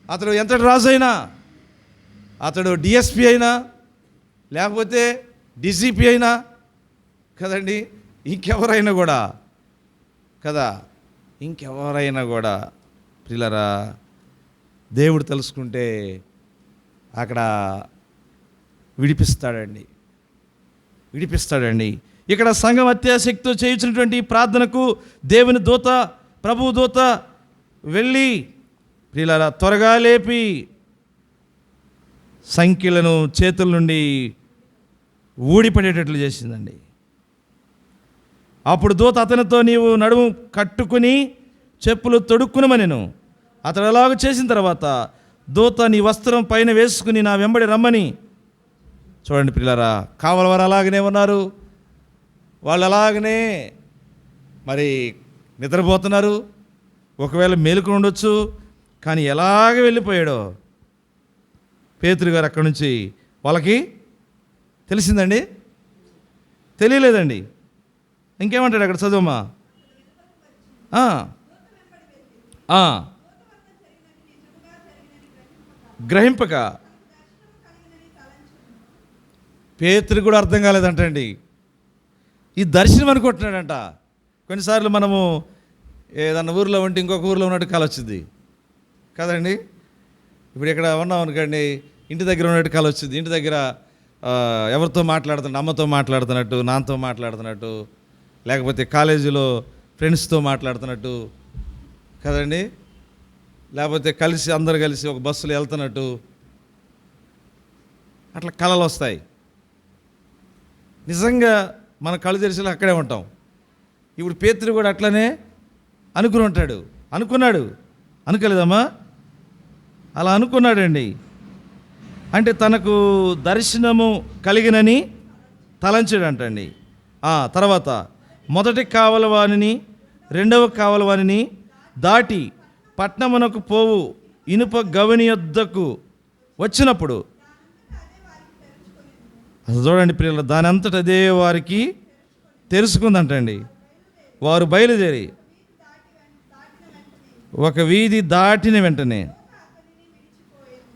అతడు ఎంతటి రాజు అయినా, అతడు డిఎస్పి అయినా, లేకపోతే డీసీపీ అయినా కదండి, ఇంకెవరైనా కూడా కదా, ఇంకెవరైనా కూడా ప్రియులారా, దేవుడు తెలుసుకుంటే అక్కడ విడిపిస్తాడండి. ఇక్కడ సంఘం అత్యాశక్తితో చేయించినటువంటి ప్రార్థనకు దేవుని దూత, ప్రభువు దూత వెళ్ళి ప్రియులారా త్వరగా లేపి సంఖ్యలను చేతుల నుండి ఊడిపడేటట్లు చేసిందండి. అప్పుడు దూత అతనితో, నీవు నడుము కట్టుకుని చెప్పులు తొడుక్కునమనెను. అతడు అలాగ చేసిన తర్వాత దూత, నీ వస్త్రం పైన వేసుకుని నా వెంబడి రమ్మని. చూడండి ప్రియులారా, కావలవారు అలాగనే ఉన్నారు. వాళ్ళు అలాగనే మరి నిద్రపోతున్నారు. ఒకవేళ మేలుకొని ఉండొచ్చు. కానీ ఎలాగ వెళ్ళిపోయాడో పేతురు గారు అక్కడి నుంచి వాళ్ళకి తెలిసిందండి? తెలియలేదండి. ఇంకేమంటాడు అక్కడ చదువమ్మా? గ్రహింపక పేతురు కూడా అర్థం కాలేదంటండి. ఈ దర్శనం అనుకుంటున్నాడంట. కొన్నిసార్లు మనము ఏదన్నా ఊరిలో ఉంటే ఇంకొక ఊరిలో ఉన్నట్టు కల వచ్చింది కదండి. ఇప్పుడు ఇక్కడ ఉన్నాం అనుకోండి, ఇంటి దగ్గర ఉన్నట్టు కల వచ్చింది. ఇంటి దగ్గర ఎవరితో మాట్లాడుతున్నట్టు, అమ్మతో మాట్లాడుతున్నట్టు, నాన్నతో మాట్లాడుతున్నట్టు, లేకపోతే కాలేజీలో ఫ్రెండ్స్తో మాట్లాడుతున్నట్టు కదండి, లేకపోతే కలిసి అందరు కలిసి ఒక బస్సులో వెళ్తున్నట్టు అట్లా కళలు వస్తాయి. నిజంగా మన కళ్ళు తెరిచేలా అక్కడే ఉంటాం. ఇప్పుడు పేతురు కూడా అట్లనే అనుకున్నాడు. అనుకోలేదమ్మా? అలా అనుకున్నాడండి. అంటే తనకు దర్శనము కలిగినని తలంచాడంటండి. తర్వాత మొదటి కావలవానిని, రెండవ కావలవానిని దాటి పట్నమునకు పోవు ఇనుప గవని యొద్దకు వచ్చినప్పుడు, అసలు చూడండి ప్రియుల, దాని అంతట అదే వారికి తెలుసుకుందంటండి. వారు బయలుదేరి ఒక వీధి దాటిన వెంటనే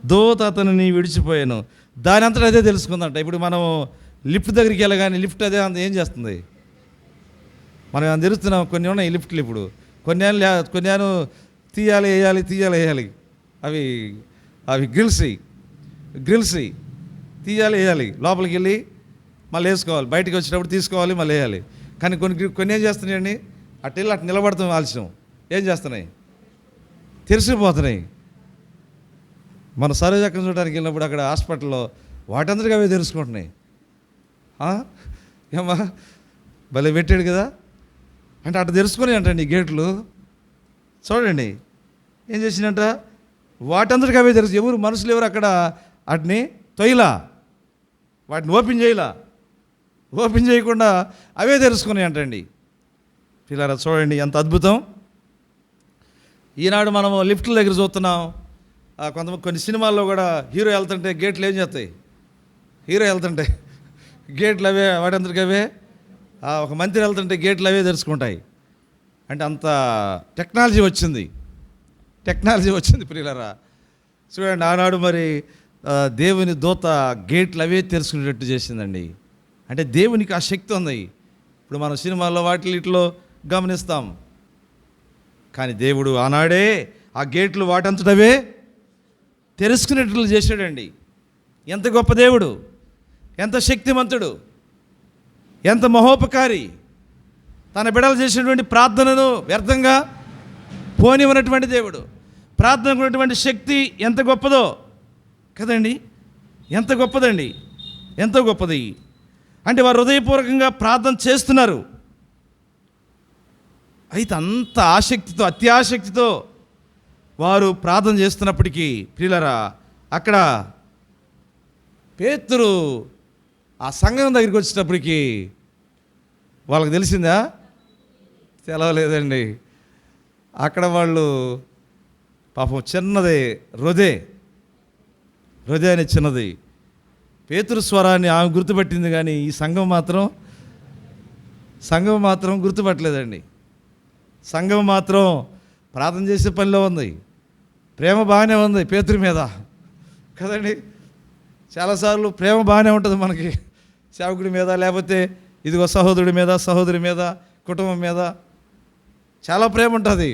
దూత అతనిని విడిచిపోయాను. దాని అంతటా అదే తెలుసుకుందంట. ఇప్పుడు మనం లిఫ్ట్ దగ్గరికి వెళ్ళగానే లిఫ్ట్ అదే అంత ఏం చేస్తుంది? మనం ఏమైనా తెరుస్తున్నాం. కొన్ని ఉన్నాయి లిఫ్ట్లు. ఇప్పుడు కొన్ని తీయాలి వేయాలి. అవి గ్రిల్స్ తీయాలి వేయాలి, లోపలికి వెళ్ళి మళ్ళీ వేసుకోవాలి, బయటికి వచ్చేటప్పుడు తీసుకోవాలి, మళ్ళీ వేయాలి. కానీ కొన్ని ఏం చేస్తున్నాయండి, అటు వెళ్ళి అటు నిలబడతాం ఆలస్యం. ఏం చేస్తున్నాయి? తెరిసిపోతున్నాయి. మన సరోజకం చూడడానికి వెళ్ళినప్పుడు అక్కడ హాస్పిటల్లో వాటందరికీ అవే తెరుచుకుంటున్నాయి. ఏమా భలే పెట్టాడు కదా. అంటే అటు తెరుచుకొని అంటండి గేట్లు. చూడండి ఏం చేసిందంట, వాటందరికీ అవే తెరుచు. మనుషులు ఎవరు అక్కడ వాటిని వాటిని ఓపెన్ చేయకుండా అవే తెరుచుకున్నాయి అంటండి. పిల్లరా చూడండి ఎంత అద్భుతం. ఈనాడు మనము లిఫ్ట్ల దగ్గర చూస్తున్నాం. కొన్ని సినిమాల్లో కూడా హీరో వెళ్తుంటే గేట్లు ఏం చేస్తాయి? గేట్లు అవే, వాటందరికీ అవే. ఒక మంత్రి వెళ్తుంటే గేట్లు అవే తెరుచుకుంటాయి. అంటే అంత టెక్నాలజీ వచ్చింది ప్రియులారా. చూడండి ఆనాడు మరి దేవుని దూత గేట్లు అవే తెరుచుకునేటట్టు చేసిందండి. అంటే దేవునికి ఆ శక్తి ఉంది. ఇప్పుడు మనం సినిమాల్లో వాటిలో గమనిస్తాం. కానీ దేవుడు ఆనాడే ఆ గేట్లు వాటంతటవే తెరుచుకునేట్లు చేశాడండి. ఎంత గొప్ప దేవుడు, ఎంత శక్తిమంతుడు, ఎంత మహోపకారి. తన బిడ్డలు చేసినటువంటి ప్రార్థనను వ్యర్థంగా పోనివ్వనటువంటి దేవుడు. ప్రార్థనకు ఉన్నటువంటి శక్తి ఎంత గొప్పదో కదండి. ఎంతో గొప్పది. అంటే వారు హృదయపూర్వకంగా ప్రార్థన చేస్తున్నారు. అయితే అంత ఆసక్తితో, అత్యాసక్తితో వారు ప్రార్థన చేస్తున్నప్పటికీ ప్రియులారా, అక్కడ పేతురు ఆ సంఘం దగ్గరికి వచ్చేటప్పటికి వాళ్ళకి తెలిసిందా? తెలవలేదండి. అక్కడ వాళ్ళు పాపం చిన్నది రొదే అనే చిన్నది పేతురు స్వరాన్ని ఆమె గుర్తుపట్టింది, కానీ ఈ సంఘం మాత్రం గుర్తుపట్టలేదండి. సంఘం మాత్రం ప్రార్థన చేసే పనిలో ఉంది, ప్రేమ బాగానే ఉంది పేతురు మీద కదండి. చాలాసార్లు ప్రేమ బాగానే ఉంటుంది మనకి సేవకుడి మీద, లేకపోతే ఇదిగో సహోదరుడి మీద, సహోదరి మీద, కుటుంబం మీద చాలా ప్రేమ ఉంటుంది,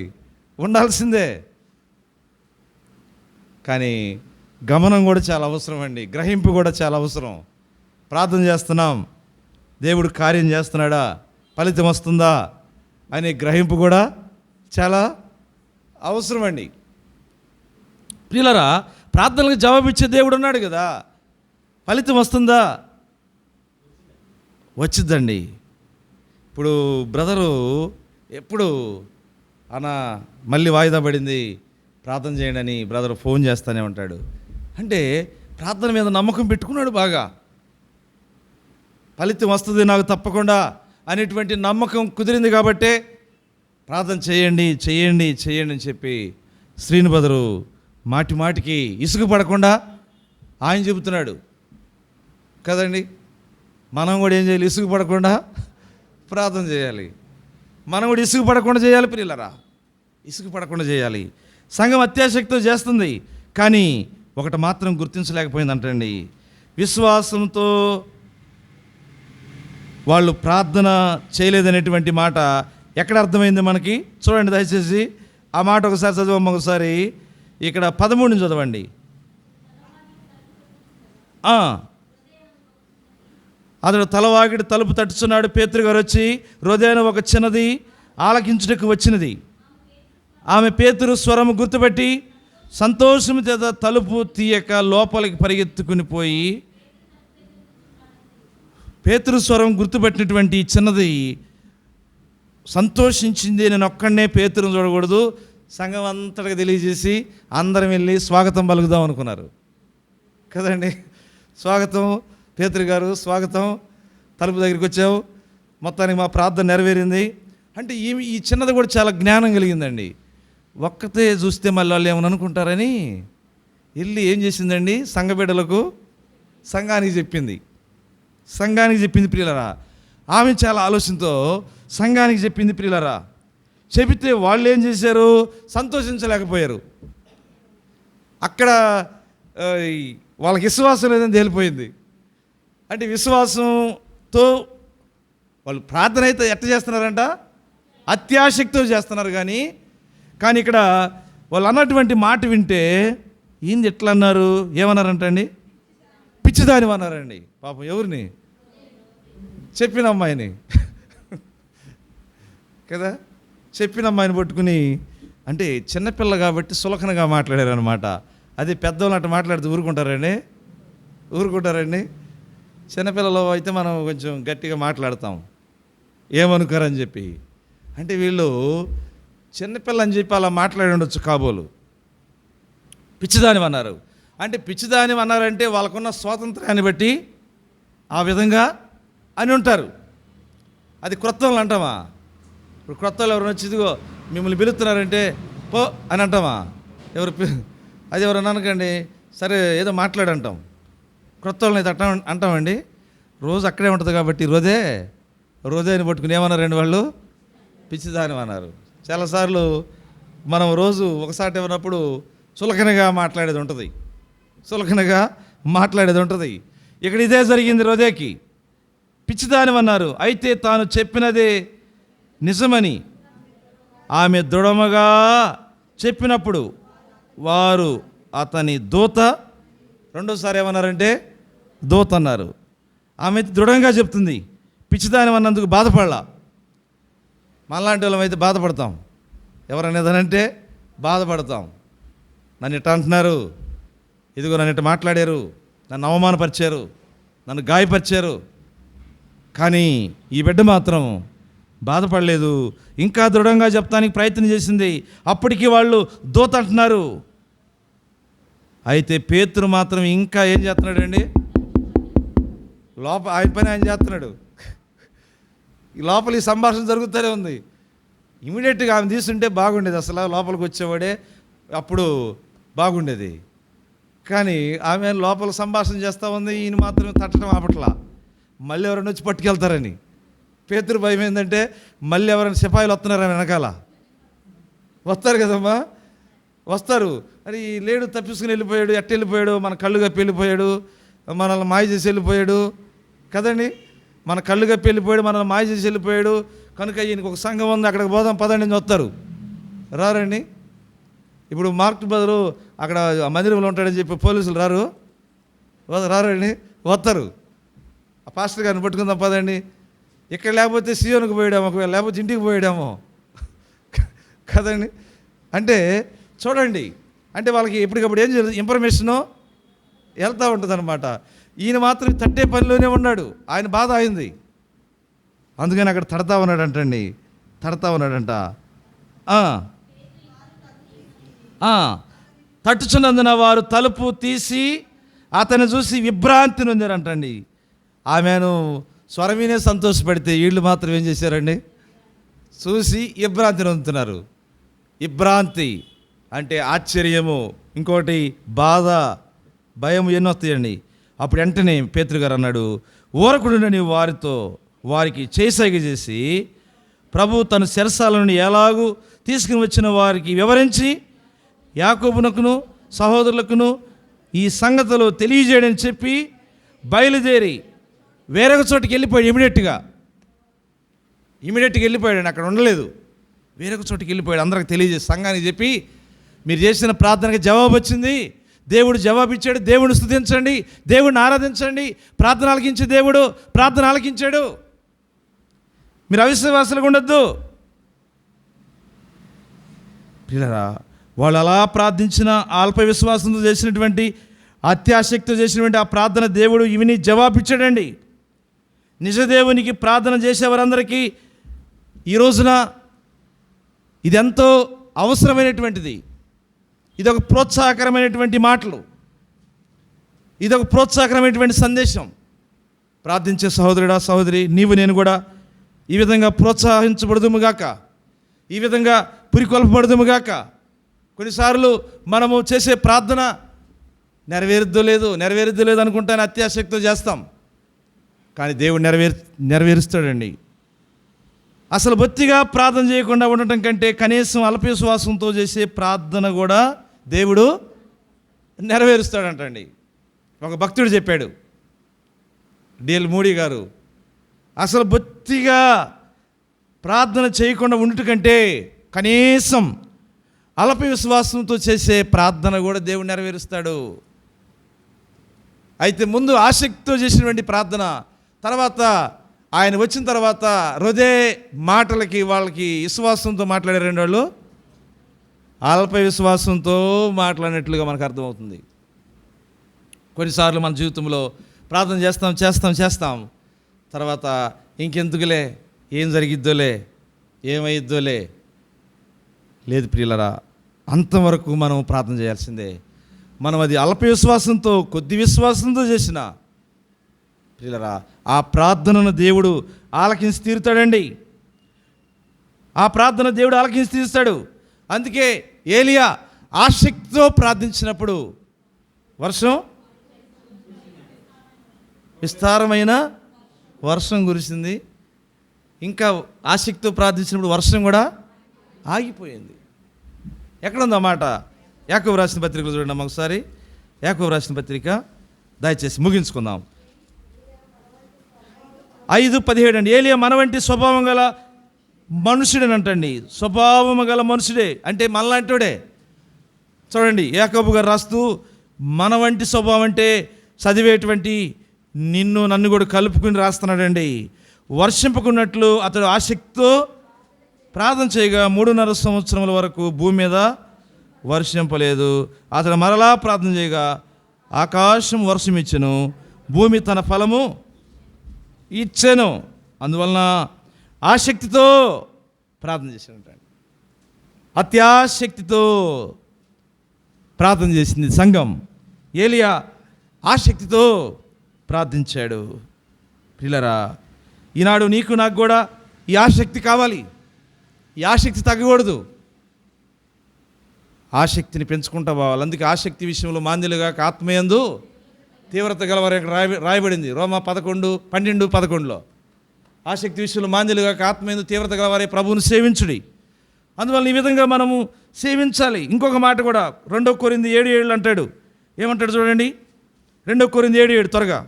ఉండాల్సిందే. కానీ గమనం కూడా చాలా అవసరం అండి, గ్రహింపు కూడా చాలా అవసరం. ప్రార్థన చేస్తున్నాం, దేవుడు కార్యం చేస్తున్నాడా, ఫలితం వస్తుందా అనే గ్రహింపు కూడా చాలా అవసరం అండి. ప్రియులారా, ప్రార్థనలకు జవాబిచ్చే దేవుడు ఉన్నాడు కదా, ఫలితం వస్తుందా? వచ్చిద్దండి. ఇప్పుడు బ్రదరు ఎప్పుడు మళ్ళీ వాయిదా పడింది ప్రార్థన చేయండి అని బ్రదర్ ఫోన్ చేస్తూనే ఉంటాడు. అంటే ప్రార్థన మీద నమ్మకం పెట్టుకున్నాడు బాగా, ఫలితం వస్తుంది నాకు తప్పకుండా అనేటువంటి నమ్మకం కుదిరింది కాబట్టే ప్రార్థన చేయండి చేయండి చేయండి అని చెప్పి శ్రీను బ్రదరు మాటి మాటికి ఇసుగు పడకుండా ఆయన చెబుతున్నాడు కదండి. మనం కూడా ఏం చేయాలి? ఇసుగు పడకుండా ప్రార్థన చేయాలి. మనం కూడా ఇసుగు పడకుండా చేయాలి ప్రియులరా, ఇసుగు పడకుండా చేయాలి. సంఘం అత్యాశక్తితో చేస్తుంది, కానీ ఒకటి మాత్రం గుర్తించలేకపోయిందంటండి, విశ్వాసంతో వాళ్ళు ప్రార్థన చేయలేదనేటువంటి మాట ఎక్కడ అర్థమైంది మనకి? చూడండి దయచేసి ఆ మాట ఒకసారి చదవమ్మ. ఒకసారి ఇక్కడ 13 చదవండి. అతడు తలవాగిడి తలుపు తట్టుచున్నాడు. పేతురు గారు వచ్చి హృదయాన్ని ఒక చిన్నది ఆలకించుటకు వచ్చినది. ఆమె పేతురు స్వరము గుర్తుపెట్టి సంతోషము చేత తలుపు తీయక లోపలికి పరిగెత్తుకుని పోయి, పేతురు స్వరం గుర్తుపెట్టినటువంటి చిన్నది సంతోషించింది. నేను ఒక్కడనే పేతురుని చూడకూడదు, సంఘం అంతటికి తెలియజేసి అందరం వెళ్ళి స్వాగతం పలుకుదాం అనుకున్నారు కదండి. స్వాగతం పేతురు గారు, స్వాగతం, తలుపు దగ్గరికి వచ్చావు, మొత్తానికి మా ప్రార్థన నెరవేరింది అంటే ఈ చిన్నది కూడా చాలా జ్ఞానం కలిగిందండి. ఒక్కతే చూస్తే మళ్ళీ వాళ్ళు ఏమని అనుకుంటారని వెళ్ళి ఏం చేసిందండి, సంఘ బిడ్డలకు సంఘానికి చెప్పింది ప్రియులరా. ఆమె చాలా ఆలోచనతో సంఘానికి చెప్పింది ప్రియులరా. చెబితే వాళ్ళు ఏం చేశారు? సంతోషించలేకపోయారు. అక్కడ వాళ్ళకి విశ్వాసం లేదని తేలిపోయింది. అంటే విశ్వాసంతో వాళ్ళు ప్రార్థన అయితే ఎట్ట చేస్తున్నారంట, అత్యాశక్తితో చేస్తున్నారు. కానీ ఇక్కడ వాళ్ళు అన్నటువంటి మాట వింటే ఏంది ఎట్లా అన్నారు, ఏమన్నారంటండి? పిచ్చిదాని అన్నారండి. పాపం ఎవరిని? చెప్పిన అమ్మాయిని కదా, చెప్పిన అమ్మాయిని పట్టుకుని, అంటే చిన్నపిల్ల కాబట్టి సులకనగా మాట్లాడారు అనమాట. అదే పెద్దవాళ్ళు అట్లా మాట్లాడితే ఊరుకుంటారండి. చిన్నపిల్లలు అయితే మనం కొంచెం గట్టిగా మాట్లాడతాం, ఏమనుకోరని చెప్పి. అంటే వీళ్ళు చిన్నపిల్ల అని చెప్పి అలా మాట్లాడి ఉండొచ్చు కాబోలు. పిచ్చిదాని అన్నారు. అంటే పిచ్చిదాని అన్నారంటే వాళ్ళకున్న స్వాతంత్రాన్ని బట్టి ఆ విధంగా అని ఉంటారు. అది క్రొత్త వాళ్ళు అంటామా? ఇప్పుడు క్రొత్త వాళ్ళు ఎవరైనా వచ్చి ఇదిగో మిమ్మల్ని పిలుస్తున్నారంటే పో అని అంటామా? అది ఎవరన్నా అనకండి, సరే ఏదో మాట్లాడంటాం. క్రొత్త వాళ్ళని అయితే అంటామండి. రోజు అక్కడే ఉంటుంది కాబట్టి రోజేని పట్టుకుని ఏమన్నారండి వాళ్ళు? పిచ్చిదాని అన్నారు. చాలాసార్లు మనం రోజు ఒకసారి ఉన్నప్పుడు చులకనగా మాట్లాడేది ఉంటుంది. ఇక్కడ ఇదే జరిగింది రోజేకి. పిచ్చిదాని అన్నారు. అయితే తాను చెప్పినదే నిజమని ఆమె దృఢముగా చెప్పినప్పుడు వారు అతని దూత, రెండోసారి ఏమన్నారంటే దూత అన్నారు. ఆమె దృఢంగా చెప్తుంది, పిచ్చిదాని అన్నందుకు బాధపడలా. మనలాంటి వాళ్ళం అయితే బాధపడతాం, ఎవరనేదనంటే బాధపడతాం. నన్ను ఇట్ట అంటున్నారు, ఇదిగో నన్ను ఇట్ట మాట్లాడారు, నన్ను అవమానపరిచారు, నన్ను గాయపరిచారు. కానీ ఈ బిడ్డ మాత్రం బాధపడలేదు, ఇంకా దృఢంగా చెప్తానికి ప్రయత్నం చేసింది. అప్పటికి వాళ్ళు దూత అంటున్నారు. అయితే పేతురు మాత్రం ఇంకా ఏం చేస్తున్నాడండి? ఆయన పని ఆయన చేస్తున్నాడు. ఈ లోపల ఈ సంభాషణ జరుగుతూనే ఉంది. ఇమీడియట్గా ఆమె తీసుంటే బాగుండేది, అసలు లోపలికి వచ్చేవాడే అప్పుడు బాగుండేది. కానీ ఆమె లోపల సంభాషణ చేస్తూ ఉంది, ఈయన మాత్రం తట్టడం ఆపట్లా. మళ్ళీ ఎవరైనా వచ్చి పట్టుకెళ్తారని పేతురు భయం ఏంటంటే మళ్ళీ ఎవరైనా సిపాయిలు వస్తున్నారని వెనకాల వస్తారు కదమ్మా, వస్తారు. అది లేడు, తప్పించుకుని వెళ్ళిపోయాడు, ఎట్ట వెళ్ళిపోయాడు, మన కళ్ళు కప్పి వెళ్ళిపోయాడు, మనల్ని మాయ చేసి వెళ్ళిపోయాడు కదండి, మన కళ్ళు కప్పి వెళ్ళిపోయాడు, మనల్ని మాయ చేసి వెళ్ళిపోయాడు. కనుక ఈయనకు ఒక సంఘం ఉంది, అక్కడికి పోదాం పదండి అని వస్తారు. రారండి. ఇప్పుడు మార్క్ బదులు అక్కడ మందిరంలో ఉంటాడని చెప్పి పోలీసులు రారండి, వస్తారు. ఆ పాస్టర్ గారిని పట్టుకుందాం పదండి. ఇక్కడ లేకపోతే సీయోనికి పోయాడేమో, ఒకవేళ లేకపోతే ఇంటికి పోయాడేమో కదండి. అంటే చూడండి, అంటే వాళ్ళకి ఎప్పటికప్పుడు ఏం జరుగుతుంది, ఇన్ఫర్మేషను వెళ్తూ ఉంటుంది అనమాట. ఈయన మాత్రం తట్టే పనిలోనే ఉన్నాడు, ఆయన బాధ అయింది, అందుకని అక్కడ తడతా ఉన్నాడంట. తట్టుచున్నందున వారు తలుపు తీసి అతను చూసి విభ్రాంతి నొందారంటండి. ఆమెను స్వరమీనే సంతోషపడితే వీళ్ళు మాత్రం ఏం చేశారండి, చూసి విభ్రాంతి నొందుతున్నారు. విభ్రాంతి అంటే ఆశ్చర్యము, ఇంకోటి బాధ, భయం ఎన్నో వస్తాయండి. అప్పుడు వెంటనే పేతురు గారు అన్నాడు, ఊరకుడునని వారికి చేసైగ చేసి ప్రభు తన చెరసాల నుండి ఎలాగూ తీసుకుని వచ్చిన వారికి వివరించి యాకోబునకును సహోదరులకును ఈ సంగతులు తెలియజేయడని చెప్పి బయలుదేరి వేరొక చోటికి వెళ్ళిపోయాడు. ఇమీడియట్గా వెళ్ళిపోయాడు, అక్కడ ఉండలేదు, వేరొక చోటికి వెళ్ళిపోయాడు. అందరికి తెలియజేసి సంఘానికి చెప్పి మీరు చేసిన ప్రార్థనకి జవాబు వచ్చింది, దేవుడు జవాబు ఇచ్చాడు, దేవుడిని స్తుతించండి, దేవుడిని ఆరాధించండి, ప్రార్థన ఆలకించే దేవుడు ప్రార్థన ఆలకించాడు, మీరు అవిశ్వాసాలుగా ఉండొద్దు. పిల్లరా, వాళ్ళు అలా ప్రార్థించిన అల్ప విశ్వాసంతో చేసినటువంటి అత్యాసక్తితో చేసినటువంటి ఆ ప్రార్థన దేవుడు ఇవిని జవాబిచ్చాడండి. నిజదేవునికి ప్రార్థన చేసేవారందరికీ ఈ రోజున ఇదెంతో అవసరమైనటువంటిది. ఇదొక ప్రోత్సాహకరమైనటువంటి మాటలు, ఇదొక ప్రోత్సాహకరమైనటువంటి సందేశం. ప్రార్థించే సహోదరుడా సహోదరి, నీవు నేను కూడా ఈ విధంగా ప్రోత్సహించబడదుముగాక, ఈ విధంగా పురికొల్పబడదుముగాక. కొన్నిసార్లు మనము చేసే ప్రార్థన నెరవేరుద్దో లేదు అనుకుంటానే అత్యాసక్తితో చేస్తాం, కానీ దేవుడు నెరవేరుస్తాడండి. అసలు బొత్తిగా ప్రార్థన చేయకుండా ఉండటం కంటే కనీసం అల్ప విశ్వాసంతో చేసే ప్రార్థన కూడా దేవుడు నెరవేరుస్తాడంటండి. ఒక భక్తుడు చెప్పాడు, డిఎల్ మూడీ గారు, అసలు బొత్తిగా ప్రార్థన చేయకుండా ఉండటం కంటే కనీసం అల్ప విశ్వాసంతో చేసే ప్రార్థన కూడా దేవుడు నెరవేరుస్తాడు. అయితే ముందు ఆసక్తితో చేసినటువంటి ప్రార్థన, తర్వాత ఆయన వచ్చిన తర్వాత హృదయ మాటలకి వాళ్ళకి విశ్వాసంతో మాట్లాడే రెండు వాళ్ళు అల్ప విశ్వాసంతో మాట్లాడినట్లుగా మనకు అర్థమవుతుంది. కొన్నిసార్లు మన జీవితంలో ప్రార్థన చేస్తాం, తర్వాత ఇంకెందుకులే, ఏం జరిగిద్దోలే, ఏమైద్దోలే. లేదు ప్రియులరా, అంతవరకు మనం ప్రార్థన చేయాల్సిందే. మనం అది అల్ప విశ్వాసంతో, కొద్ది విశ్వాసంతో చేసిన ప్రియులరా, ఆ ప్రార్థనను దేవుడు ఆలకించి తీరుతాడండి. ఆ ప్రార్థన దేవుడు ఆలకించి తీరుస్తాడు. అందుకే ఏలియా ఆసక్తితో ప్రార్థించినప్పుడు వర్షం, విస్తారమైన వర్షం కురిసింది. ఇంకా ఆసక్తితో ప్రార్థించినప్పుడు వర్షం కూడా ఆగిపోయింది. ఎక్కడుంది ఆ మాట? యాకోబు రాసిన పత్రికలు చూడండి ఒకసారి. యాకోబు రాసిన పత్రిక దయచేసి ముగించుకుందాం. 5:17 అండి. ఏలియా మన వంటి స్వభావం గల మనుషుడేనంటండి. స్వభావం గల మనుషుడే అంటే మనలాంటివాడే. చూడండి, యాకోబు గారు రాస్తూ మన వంటి స్వభావం అంటే చదివేటువంటి నన్ను కూడా కలుపుకుని రాస్తున్నాడండి. వర్షింపకున్నట్లు అతడు ఆసక్తితో ప్రార్థన చేయగా 3.5 సంవత్సరముల వరకు భూమి మీద వర్షింపలేదు. అతడు మరలా ప్రార్థన చేయగా ఆకాశం వర్షం ఇచ్చెను, భూమి తన ఫలము ఇచ్చెను. అందువలన ఆసక్తితో ప్రార్థన చేశాడంట. అత్యాసక్తితో ప్రార్థన చేసింది సంఘం. ఏలియా ఆసక్తితో ప్రార్థించాడు. ప్రియులరా, ఈనాడు నీకు నాకు కూడా ఈ ఆసక్తి కావాలి. ఈ ఆసక్తి తగ్గకూడదు, ఆసక్తిని పెంచుకుంటా పోవాలి. అందుకే ఆసక్తి విషయంలో మాంద్యులుగా ఆత్మయందు తీవ్రత గలవారు ఇక్కడ రాయబడింది రోమా 11:12-11లో. ఆసక్తి విషయంలో మాంద్యులుగా ఆత్మయందు తీవ్రత గలవారే ప్రభువును సేవించుడి. అందువల్ల ఈ విధంగా మనము సేవించాలి. ఇంకొక మాట కూడా 2 కొరింథీ 7:7 అంటాడు. ఏమంటాడు చూడండి, 2 కొరింథీ 7:7 త్వరగా.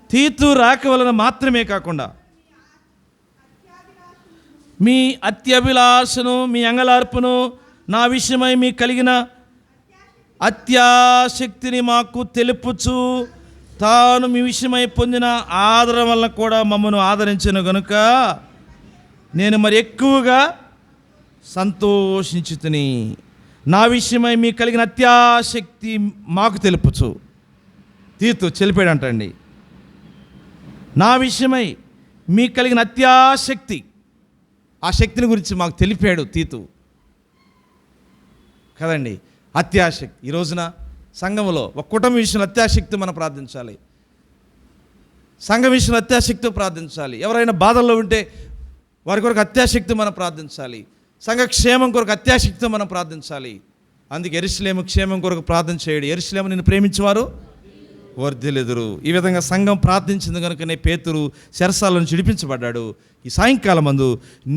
తీతు రాక వలన మాత్రమే కాకుండా మీ అత్యభిలాషను, మీ అంగలార్పును, నా విషయమై మీకు కలిగిన అత్యాసక్తిని మాకు తెలుపుచు తాను మీ విషయమై పొందిన ఆదరణ వలన కూడా మమ్మను ఆదరించను గనుక నేను మరి ఎక్కువగా సంతోషించుతుని. నా విషయమై మీకు కలిగిన అత్యాసక్తి మాకు తెలుపుచు. తీతు చెలిపాడంటండి. నా విషయమై మీకు కలిగిన అత్యాసక్తి, ఆ శక్తిని గురించి మాకు తెలిపాడు తీతు కదండి. అత్యాసక్తి. ఈ రోజున సంఘంలో ఒక కుటుంబ విషయంలో అత్యాసక్తి మనం ప్రార్థించాలి. సంఘం విషయంలో అత్యాసక్తితో ప్రార్థించాలి. ఎవరైనా బాధల్లో ఉంటే వారి కొరకు అత్యాసక్తి మనం ప్రార్థించాలి. సంఘ క్షేమం కొరకు అత్యాసక్తితో మనం ప్రార్థించాలి. అందుకే యెరూషలేము క్షేమం కొరకు ప్రార్థన చేయడు. యెరూషలేము నిన్ను ప్రేమించేవారు వర్ధిల్లెదరు. ఈ విధంగా సంఘం ప్రార్థించింది కనుకనే పేతురు చెరసాల నుంచి విడిపించబడ్డాడు. ఈ సాయంకాలం మందు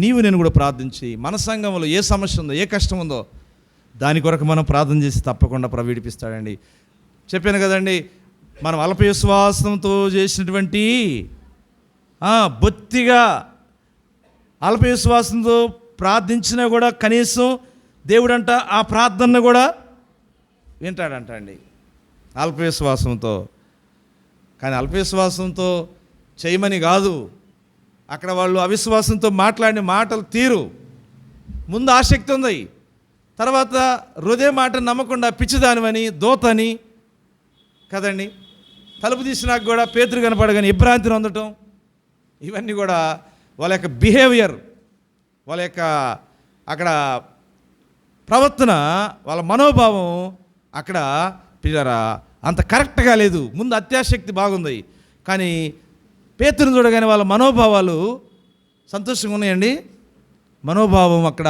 నీవు నేను కూడా ప్రార్థించి మన సంఘంలో ఏ సమస్య ఉందో, ఏ కష్టం ఉందో దాని కొరకు మనం ప్రార్థన చేసి తప్పకుండా ప్రభు విడిపిస్తాడండి. చెప్పాను కదండి, మనం అల్ప విశ్వాసంతో చేసినటువంటి బొత్తిగా అల్ప విశ్వాసంతో ప్రార్థించినా కూడా కనీసం దేవుడంట ఆ ప్రార్థన కూడా వింటాడంట అండి, అల్ప విశ్వాసంతో. కానీ అల్ప విశ్వాసంతో చేయమని కాదు, అక్కడ వాళ్ళు అవిశ్వాసంతో మాట్లాడిన మాటలు తీరు. ముందు ఆసక్తి ఉంది, తర్వాత హృదయ మాట నమ్మకుండా పిచ్చిదానివని, దోతని కదండి. తలుపు తీసినాక కూడా పేతురు కనపడగానే ఇబ్రాంతిని అందటం, ఇవన్నీ కూడా వాళ్ళ యొక్క బిహేవియర్, వాళ్ళ యొక్క అక్కడ ప్రవర్తన, వాళ్ళ మనోభావం అక్కడ పిల్లరా అంత కరెక్ట్గా లేదు. ముందు అత్యాసక్తి బాగుంది, కానీ పేతురుని చూడగానే వాళ్ళ మనోభావాలు సంతోషంగా ఉన్నాయండి. మనోభావం అక్కడ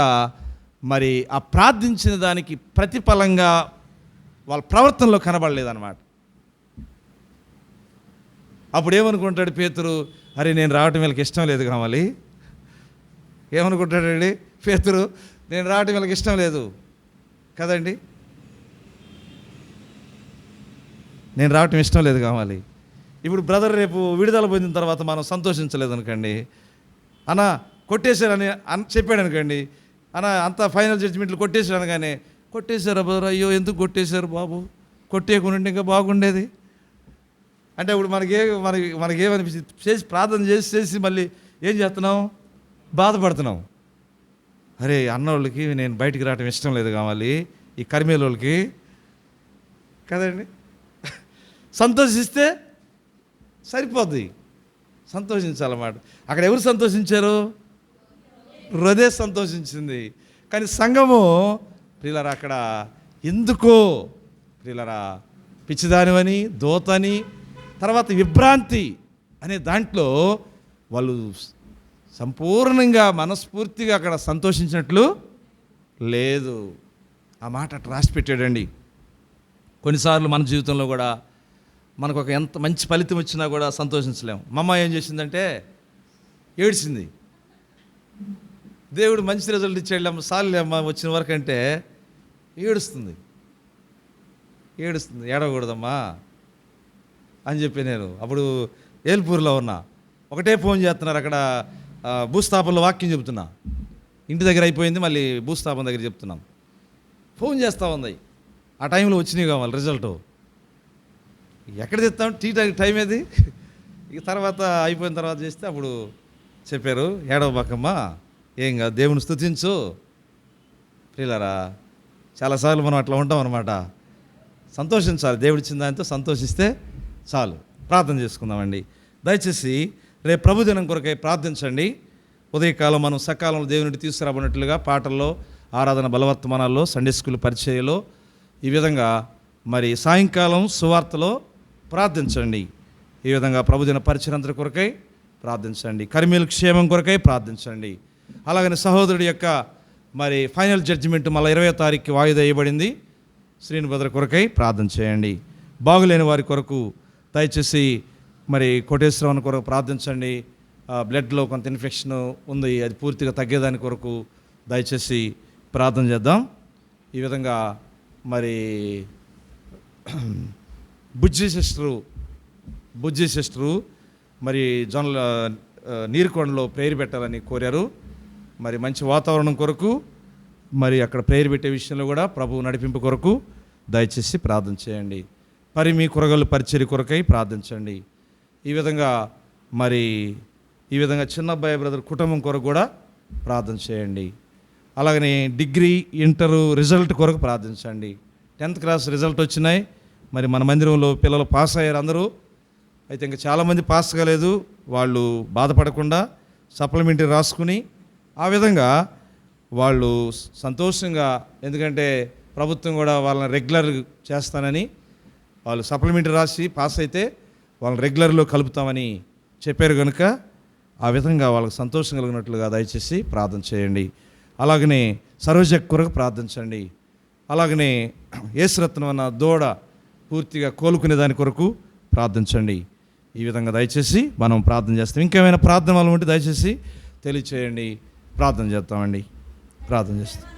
మరి ఆ ప్రార్థించిన దానికి ప్రతిఫలంగా వాళ్ళ ప్రవర్తనలో కనబడలేదన్నమాట. అప్పుడు ఏమనుకుంటాడు పేతురు, అరే నేను రావటం వీళ్ళకి ఇష్టం లేదు కావాలి. ఏమనుకుంటాడండి పేతురు, నేను రావటం వీళ్ళకి ఇష్టం లేదు కదండి, నేను రావటం ఇష్టం లేదు కావాలి. ఇప్పుడు బ్రదర్ రేపు విడుదల పొందిన తర్వాత మనం సంతోషించలేదు అనుకోండి, అన్న కొట్టేశారని చెప్పాడు అనుకోండి, అన్న అంత ఫైనల్ జడ్జిమెంట్లు కొట్టేశారు అనగానే, కొట్టేశారా బ్రదర్, అయ్యో ఎందుకు కొట్టేశారు బాబు, కొట్టేయకుండా ఇంకా బాగుండేది అంటే ఇప్పుడు మనకేమనిపించింది, చేసి ప్రార్థన చేసి మళ్ళీ ఏం చేస్తున్నాం, బాధపడుతున్నాం. అరే అన్నోళ్ళకి నేను బయటికి రావటం ఇష్టం లేదు కావాలి, ఈ కర్మేలోళ్ళకి కదండి. సంతోషిస్తే సరిపోద్ది, సంతోషించాలన్నమాట. అక్కడ ఎవరు సంతోషించారు, హృదయం సంతోషించింది. కానీ సంఘము ప్రియులరా అక్కడ ఎందుకో ప్రియులరా పిచ్చిదానివని, దోతని, తర్వాత విభ్రాంతి అనే దాంట్లో వాళ్ళు సంపూర్ణంగా మనస్ఫూర్తిగా అక్కడ సంతోషించినట్లు లేదు. ఆ మాట అట్లా రాసి పెట్టాడండి. కొన్నిసార్లు మన జీవితంలో కూడా మనకు ఒక ఎంత మంచి ఫలితం వచ్చినా కూడా సంతోషించలేము. మా అమ్మ ఏం చేసిందంటే ఏడ్చింది, దేవుడు మంచి రిజల్ట్ ఇచ్చాడు సార్లే అమ్మ వచ్చిన వరకు అంటే ఏడుస్తుంది. ఏడవకూడదమ్మా అని చెప్పి నేను అప్పుడు ఏల్పూర్లో ఉన్నా, ఒకటే ఫోన్ చేస్తున్నారు అక్కడ భూస్థాపనలో వాక్యం చెబుతున్నా, ఇంటి దగ్గర అయిపోయింది, మళ్ళీ భూస్థాపన దగ్గర చెప్తున్నాం. ఫోన్ చేస్తూ ఉంది, ఆ టైంలో వచ్చినాయి కావాలి రిజల్ట్. ఎక్కడ తెస్తాం, టైం ఏది, ఇక తర్వాత అయిపోయిన తర్వాత చేస్తే అప్పుడు చెప్పారు, ఏడవబాకమ్మ ఏం కాదు, దేవుని స్తుతించు. ప్రియులారా చాలాసార్లు మనం అట్లా ఉంటాం అన్నమాట. సంతోషించాలి, దేవుడిచ్చిన దానితో సంతోషిస్తే చాలు. ప్రార్థన చేసుకుందామండి. దయచేసి రేపు ప్రభుదినం కొరకై ప్రార్థించండి. ఉదయకాలం మనం సకాలంలో దేవుని తీసుకురాబడినట్లుగా పాటల్లో, ఆరాధన బలవర్తమానాల్లో, సండే స్కూల్ పరిచయలో, ఈ విధంగా మరి సాయంకాలం సువార్తలో ప్రార్థించండి. ఈ విధంగా ప్రభుదిన పరిచయంత కొరకై ప్రార్థించండి. కర్మీల క్షేమం కొరకై ప్రార్థించండి. అలాగని సహోదరుడి యొక్క మరి ఫైనల్ జడ్జిమెంట్ మళ్ళీ 20వ తారీఖుకి వాయిదా వేయబడింది. శ్రీను భద్ర కొరకై ప్రార్థన చేయండి. బాగులేని వారి కొరకు దయచేసి మరి కోటేశ్వరరావు కొరకు ప్రార్థించండి. బ్లడ్లో కొంత ఇన్ఫెక్షన్ ఉంది, అది పూర్తిగా తగ్గేదాని కొరకు దయచేసి ప్రార్థన చేద్దాం. ఈ విధంగా మరి బుజ్జి సిస్టరు మరి జొన్నల నీరుకొండలో ప్రేయర్ పెట్టాలని కోరారు. మరి మంచి వాతావరణం కొరకు మరి అక్కడ ప్రేయర్ పెట్టే విషయంలో కూడా ప్రభువు నడిపింపు కొరకు దయచేసి ప్రార్థన చేయండి. మీ కూరగాయలు పరిచర్య కొరకై ప్రార్థించండి. ఈ విధంగా చిన్న అబ్బాయి బ్రదర్ కుటుంబం కొరకు కూడా ప్రార్థన చేయండి. అలాగనే డిగ్రీ ఇంటర్ రిజల్ట్ కొరకు ప్రార్థించండి. 10th క్లాస్ రిజల్ట్ వచ్చినాయి. మరి మన మందిరంలో పిల్లలు పాస్ అయ్యారు అందరూ. అయితే ఇంకా చాలామంది పాస్ కాలేదు. వాళ్ళు బాధపడకుండా సప్లిమెంటరీ రాసుకుని ఆ విధంగా వాళ్ళు సంతోషంగా, ఎందుకంటే ప్రభుత్వం కూడా వాళ్ళని రెగ్యులర్ చేస్తానని, వాళ్ళు సప్లిమెంటరీ రాసి పాస్ అయితే వాళ్ళని రెగ్యులర్లో కలుపుతామని చెప్పారు కనుక ఆ విధంగా వాళ్ళకి సంతోషం కలిగినట్లుగా దయచేసి ప్రార్థన చేయండి. అలాగనే సరోజక్ కొరకు ప్రార్థించండి. అలాగనే యేసురత్నం అన్న దూడ పూర్తిగా కోలుకునే దాని కొరకు ప్రార్థించండి. ఈ విధంగా దయచేసి మనం ప్రార్థన చేస్తాం. ఇంకేమైనా ప్రార్థన వాళ్ళు ఉంటే దయచేసి తెలియచేయండి. ప్రార్థన చేస్తామండి. ప్రార్థన చేస్తాం.